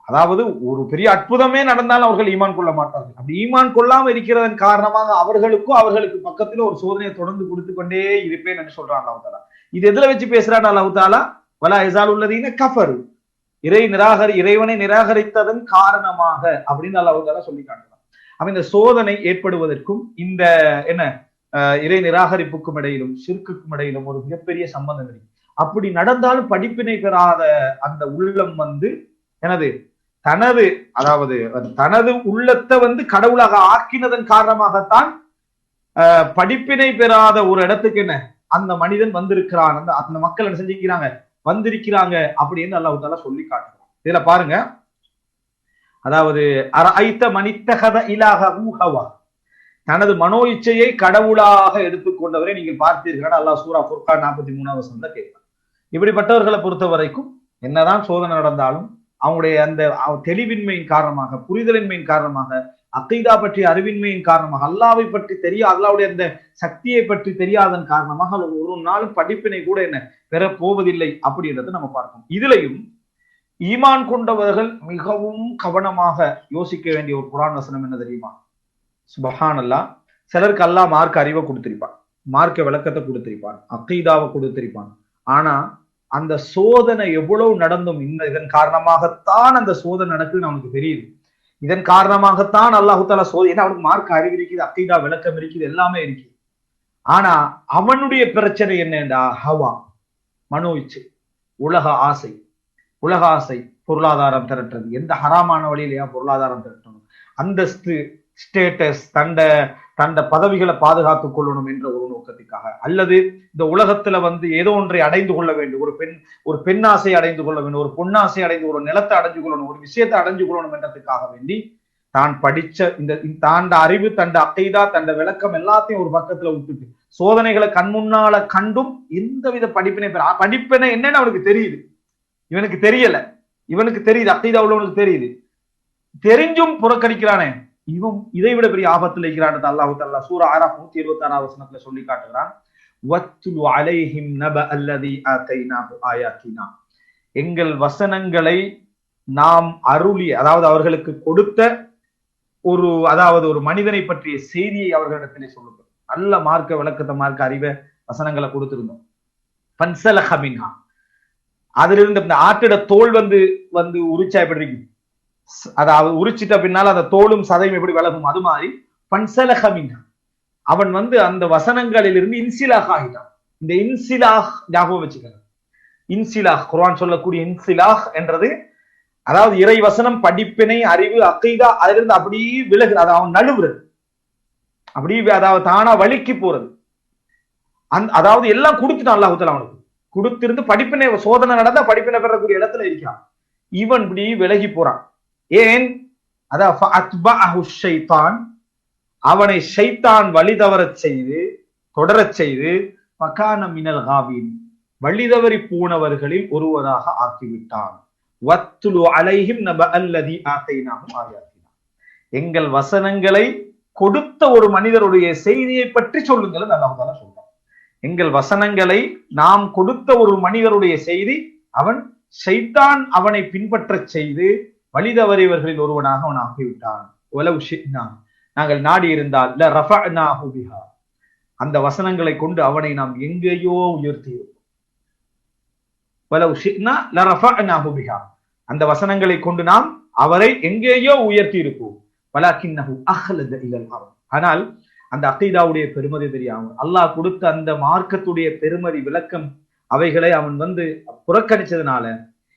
அதாவது ஒரு பெரிய அற்புதமே நடந்தாலும் அவர்கள் ஈமான் கொள்ள மாட்டார்கள். அப்படி ஈமான் கொள்ளாம இருக்கிறதன் காரணமாக அவர்களுக்கு பக்கத்துல ஒரு சோதனையை தொடர்ந்து கொடுத்து கொண்டே இருப்பேன் என்று சொல்றான் அல்லாஹ் தஆலா. இது எதுல வச்சு பேசுறான் அல்லாஹ் தஆலா? வலா யஸாலுல்லதீன கஃபரு, இறைவனை நிராகரித்ததன் காரணமாக அப்படின்னு அல்லாஹ் தஆலா சொல்லி காட்டுறான். அப்ப இந்த சோதனை ஏற்படுவதற்கும் இந்த இறை நிராகரிப்புக்கும் இடையிலும் ஷிர்க்குக்கும் இடையிலும் ஒரு மிகப்பெரிய சம்பந்தம் இருக்கு. அப்படி நடந்தாலும் படிப்பினை பெறாத அந்த உள்ளம் வந்து தனது உள்ளத்தை வந்து கடவுளாக ஆக்கினதன் காரணமாகத்தான் படிப்பினை பெறாத ஒரு இடத்துக்கு அந்த மனிதன் வந்திருக்கிறான், அந்த மக்கள் என்ன செஞ்சிருக்கிறாங்க, வந்திருக்கிறாங்க அப்படின்னு அல்லாஹ் தஆலா சொல்லி காட்டுறான். இதுல பாருங்க, அதாவது அரஐத மனித்தகத இலாஹு ஹவா, தனது மனோ இச்சையை கடவுளாக எடுத்துக்கொண்டவரை நீங்கள் பார்த்தீர்கள். அல்லாஹ் சூரா ஃபுர்கான் 43 வசனத்துல கேட்கிறான். இப்படிப்பட்டவர்களை பொறுத்த வரைக்கும் என்னதான் சோதனை நடந்தாலும் அவங்களுடைய அந்த தெளிவின்மையின் காரணமாக, புரிதலின்மையின் காரணமாக, அக்கீதா பற்றி அறிவின்மையின் காரணமாக, அல்லாவை பற்றி அல்லாவுடைய அந்த சக்தியை பற்றி தெரியாதன் காரணமாக ஒரு நாளும் படிப்பினை கூட பெற போவதில்லை அப்படின்றத நம்ம பார்க்கணும். இதுலயும் ஈமான் கொண்டவர்கள் மிகவும் கவனமாக யோசிக்க வேண்டிய ஒரு குர்ஆன் வசனம் என்ன தெரியுமா? சுப்ஹானல்லாஹ். சிலருக்கு அல்லாஹ் மார்க்க அறிவை கொடுத்திருப்பான், மார்க்க விளக்கத்தை கொடுத்திருப்பான், அக்கீதாவை கொடுத்திருப்பான். ஆனா அந்த சோதனை எவ்வளவு நடந்தும் இதன் காரணமாகத்தான் அந்த சோதனை நடக்குதுன்னு அவனுக்கு தெரியுது. இதன் காரணமாகத்தான் அல்லாஹு தஆலா ஏன்னா அவனுக்கு மார்க்க அறிவு இருக்குது, அக்கீதா விளக்கம் இருக்குது, எல்லாமே இருக்குது. ஆனா அவனுடைய பிரச்சனை என்னடா? ஹவா, மனோ இச்சை, உலக ஆசை, பொருளாதாரம் திரட்டுறது. எந்த ஹராமான வழியிலையா பொருளாதாரம் திரட்டணும், அந்தஸ்து, ஸ்டேட்டஸ், தண்ட பதவிகளை பாதுகாத்துக் கொள்ளணும் என்ற ஒரு நோக்கத்துக்காக, அல்லது இந்த உலகத்துல வந்து ஏதோ ஒன்றை அடைந்து கொள்ள வேண்டும், ஒரு பெண்ணாசை அடைந்து கொள்ள வேண்டும், ஒரு பொன்னாசை அடைந்து கொள்ளணும், நிலத்தை அடைஞ்சு கொள்ளணும், ஒரு விஷயத்தை அடைஞ்சு கொள்ளணும் என்றதுக்காக வேண்டி தான் படிச்ச தாண்ட அறிவு, தண்ட அக்கைதா, தண்ட விளக்கம் எல்லாத்தையும் ஒரு பக்கத்துல விட்டுட்டு சோதனைகளை கண்முன்னால கண்டும் எந்தவித படிப்பினை என்னன்னு அவனுக்கு தெரியுது, இவனுக்கு தெரியல, இவனுக்கு தெரியுது, அக்கைதா உள்ளவனுக்கு தெரியுது, தெரிஞ்சும் புறக்கணிக்கிறானே, இவன் இதை விட பெரிய ஆபத்தில் இருக்கிறான். அல்லாஹு தஆலா சூரா ஆராஃப் 126 வசனத்துல சொல்லி காட்டுகிறான், வத்லு அலைஹிம் நப அல்லதி ஆதைனாஹு ஆயாத்தினா, எங்கள் வசனங்களை நாம் அருளி, அதாவது அவர்களுக்கு கொடுத்த ஒரு மனிதனை பற்றிய செய்தியை அவர்களிடத்திலே சொல்லுங்கள். நல்ல மார்க்க விளக்கத்தை, மார்க்க அறிவை, வசனங்களை கொடுத்திருந்தோம். பன்சலஹ மின்ஹா, அதிலிருந்து இந்த ஆட்டிட தோல் வந்து உரிச்சா எப்படி இருக்கும், அதாவது உரிச்சிட்ட பின்னால அந்த தோலும் சதையும் எப்படி விலகும், அது மாதிரி பன்சலஹ மின்ஹா, அவன் அந்த வசனங்களிலிருந்து இன்சிலாக ஆகிட்டான். இந்த இன்சிலாஹ் ஞாபகம் வச்சுக்கணும். இன்சிலாஹ், குர்ஆன் சொல்லக்கூடிய இன்சிலாஹ் என்றது, அதாவது இறை வசனம், படிப்பினை, அறிவு, அக்கீதா, அதிலிருந்து அப்படியே விலகு, அது அவன் நழுவுறது, அப்படியே அதாவது தானா வலிக்கு போறது. அதாவது எல்லாம் கொடுத்துட்டான் அல்லாஹ் தஆலா, அவனுக்கு கொடுத்திருந்து படிப்பினை, சோதனை நடந்தா படிப்பினை பெறக்கூடிய இடத்துல இருக்கிறான். இவன் இப்படி விலகி போறான். ஏன்? அதாவது அவனை ஷைத்தான் வழி தவறச் செய்து, தொடரச் செய்து, மகான மினல் காவீன், வழி தவறி போனவர்களில் ஒருவராக ஆக்கிவிட்டான். வத்லு அலைஹிம் நப அல்லதி ஆதைனாஹு ஆயாத்தினா, எங்கள் வசனங்களை கொடுத்த ஒரு மனிதருடைய செய்தியை பற்றி சொல்லுங்கள் அல்லாஹ் தஆலா சொல்றான். எங்கள் வசனங்களை நாம் கொடுத்த ஒரு மனிதருடைய செய்தி, அவன் ஷைத்தான் அவனை பின்பற்றச் செய்து வழி தவறியவர்களில் ஒருவனாக அவன் ஆகிவிட்டான். வலவ் ஷிஅ்னா, நாங்கள் நாடி இருந்தால் ல ரஃபஅனாஹு பிஹா, அந்த வசனங்களை கொண்டு அவனை நாம் எங்கேயோ உயர்த்தி இருப்போம். வலவ் ஷிஅ்னா ல ரஃபஅனாஹு பிஹா, அந்த வசனங்களை கொண்டு நாம் அவரை எங்கேயோ உயர்த்தி இருப்போம். வலாக்கின்னஹு அஹ்லத இலல் அர்த், ஆனால் அந்த அகீதாவுடைய பெருமதி தெரியாமல், அல்லாஹ் கொடுத்த அந்த மார்க்கத்துடைய பெருமதி விளக்கம் அவைகளை அவன் புறக்கணிச்சதுனால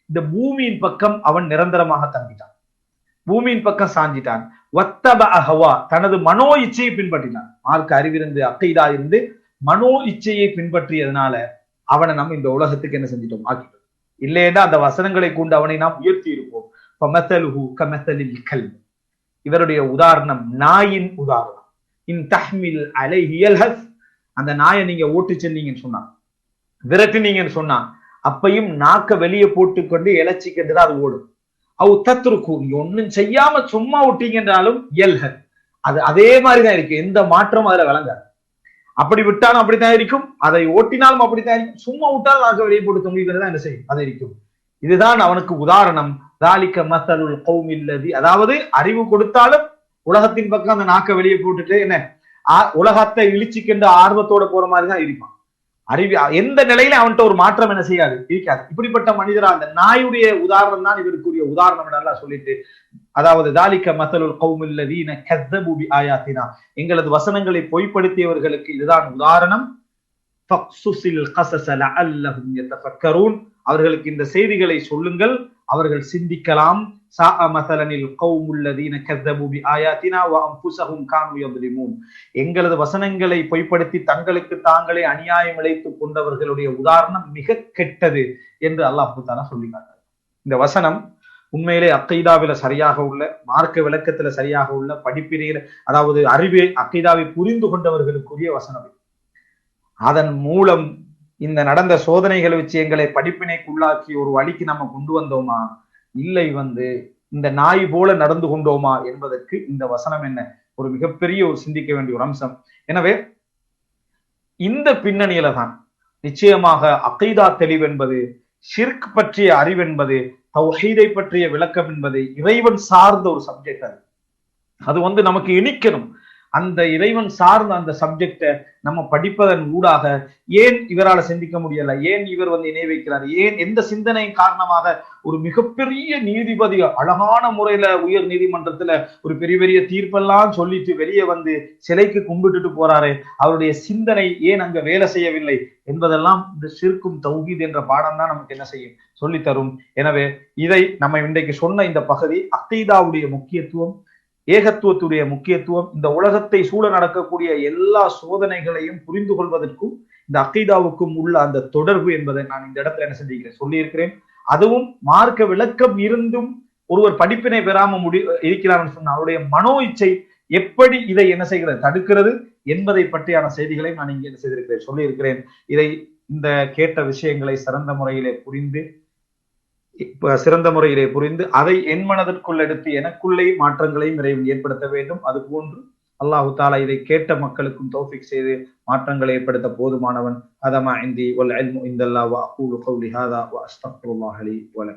இந்த பூமியின் பக்கம் அவன் நிரந்தரமாக தங்கிட்டான், பூமியின் பக்கம் சாஞ்சிட்டான். வத்தப அஹவா, தனது மனோ இச்சையை பின்பற்றினான். மார்க்க அறிவிருந்து, அகீதா இருந்து மனோ இச்சையை பின்பற்றியதுனால அவனை நம்ம இந்த உலகத்துக்கு என்ன செஞ்சிட்டோம், ஆக்கிட்டோம். இல்லைன்னா அந்த வசனங்களை கொண்டு அவனை நாம் உயர்த்தி இருப்போம். இவருடைய உதாரணம் நாயின் உதாரணம். இன் தஹ்மில் அலைஹி யல்ஹஸ், அந்த நாயை நீங்க ஓட்டு சென்னீங்கன்னு சொன்னா, விரட்டினீங்கன்னு சொன்னா, அப்பையும் நாக்க வெளியே போட்டுக்கொண்டு இலச்சிக்கிட்டு அது ஓடும். அவ் தத்ருக்கு, நீங்க ஒன்னும் செய்யாம சும்மா விட்டீங்கன்றாலும் யல்ஹஸ், அது அதே மாதிரிதான் இருக்கு, எந்த மாற்றமும் அதுல விளங்காது. அப்படி விட்டாலும் அப்படித்தான் இருக்கும், அதை ஓட்டினாலும் அப்படித்தான் இருக்கும், சும்மா விட்டாலும் நாக்க வெளியே போட்டு தொங்கிக்கிறதா என்ன செய்யும், அது இருக்கும். இதுதான் அவனுக்கு உதாரணம். தாலிக மஸலுல் கௌமில் லதி, அதாவது அறிவு கொடுத்தாலும் உலகத்தின் பக்கம் அந்த நாக்க வெளியே போட்டுட்டு என்ன உலகத்தை இழிச்சிக்கின்ற ஆர்வத்தோட போற மாதிரிதான் இருப்பான். அறிவு எந்த நிலையில அவன்கிட்ட ஒரு மாற்றம் என்ன செய்யாது, இருக்காது. இப்படிப்பட்ட மனிதரா அந்த நாயுடைய உதாரணம் தான் இவருக்குரிய உதாரணம் நல்லா சொல்லிட்டு, அதாவது தாலிக மஸலுல் கௌமில் லதீன கஸ்ஸபு பிஆயாத்தினா, எங்களது வசனங்களை பொய்ப்படுத்தியவர்களுக்கு இதுதான் உதாரணம். ஃபக்ஸுஸில் கஸஸ லஅல்லஹும் யதஃபக்கரூன், அவர்களுக்கு இந்த செய்திகளை சொல்லுங்கள், அவர்கள் சிந்திக்கலாம். சாஅ மஸலனில் கௌமுல் லதீன கஸ்ஸபு பிஆயாத்தினா வ அன்ஃபுஸஹும் கானூ யظلمون, எங்களது வசனங்களை பொய்ப்படுத்தி தங்களுக்கு தாங்களே அநியாயம் இழைத்துக் கொண்டவர்களுடைய உதாரணம் மிக கெட்டது என்று அல்லாஹ் தஆலா சொல்லி காட்டுறார். இந்த வசனம் உண்மையிலே அக்கீதாவில சரியாக உள்ள, மார்க்க விளக்கத்துல சரியாக உள்ள, படிப்பினையில, அதாவது அறிவை அக்கீதாவை புரிந்து கொண்டவர்களுக்குரிய வசனம். அதன் மூலம் இந்த நடந்த சோதனைகளை வச்சு எங்களை படிப்பினைக்குள்ளாக்கி ஒரு வழிக்கு நம்ம கொண்டு வந்தோமா, இல்லை இந்த நாய் போல நடந்து கொண்டோமா என்பதற்கு இந்த வசனம் என்ன ஒரு மிகப்பெரிய ஒரு சிந்திக்க வேண்டிய ஒரு அம்சம். எனவே இந்த பின்னணியில தான் நிச்சயமாக அகீதா தெளிவு என்பது, ஷிர்க் பற்றிய அறிவு என்பது, தௌஹீதை பற்றிய விளக்கம் என்பது இறைவன் சார்ந்த ஒரு சப்ஜெக்ட். அது நமக்கு இனிக்கணும். அந்த இறைவன் சார்ந்த அந்த சப்ஜெக்டை நம்ம படிப்பதன் ஊடாக, ஏன் இவரால் சிந்திக்க முடியல, ஏன் இவர் இணை வைக்கிறார், ஏன் எந்த சிந்தனையின் காரணமாக ஒரு மிகப்பெரிய நீதிபதி அழகான முறையில உயர் நீதிமன்றத்துல ஒரு பெரிய பெரிய தீர்ப்பெல்லாம் சொல்லிட்டு வெளியே சிலைக்கு கும்பிட்டுட்டு போறாரு, அவருடைய சிந்தனை ஏன் அங்க வேலை செய்யவில்லை என்பதெல்லாம் இந்த ஷிர்க்கும் தௌஹீத் என்ற பாடம் தான் நமக்கு என்ன செய்யும், சொல்லித்தரும். எனவே இதை நம்ம இன்றைக்கு சொன்ன இந்த பகுதி அகீதாவுடைய முக்கியத்துவம், ஏகத்துவத்துடைய முக்கியத்துவம், இந்த உலகத்தை சூழ நடக்கக்கூடிய எல்லா சோதனைகளையும் புரிந்து கொள்வதற்கும் இந்த அகீதாவுக்கும் உள்ள அந்த தொடர்பு என்பதை நான் இந்த இடத்துல என்ன செஞ்சிருக்கிறேன், சொல்லியிருக்கிறேன். அதுவும் மார்க்க விளக்கம் இருந்தும் ஒருவர் படிப்பினை பெறாம இருக்கிறார்னு சொன்ன அவருடைய மனோ இச்சை எப்படி இதை என்ன செய்கிறது, தடுக்கிறது என்பதை பற்றியான செய்திகளை நான் இங்கே என்ன செய்திருக்கிறேன், சொல்லியிருக்கிறேன். இதை இந்த கேட்ட விஷயங்களை சிறந்த முறையிலே புரிந்து சிறந்த முறையிலே புரிந்து அதை என் மனதிற்குள் எடுத்து எனக்குள்ளே மாற்றங்களையும் இறைவன் ஏற்படுத்த வேண்டும். அது போன்று அல்லாஹு தாலா இதை கேட்ட மக்களுக்கும் தௌஃபீக் செய்து மாற்றங்களை ஏற்படுத்த போதுமானவன். அதமா இந்தி வல் இல்மு இந்தல்லாஹ் வ அகூலு கௌலி ஹாதா வ அஸ்தக்ஃபிருல்லாஹ் லி வ லக்கும்.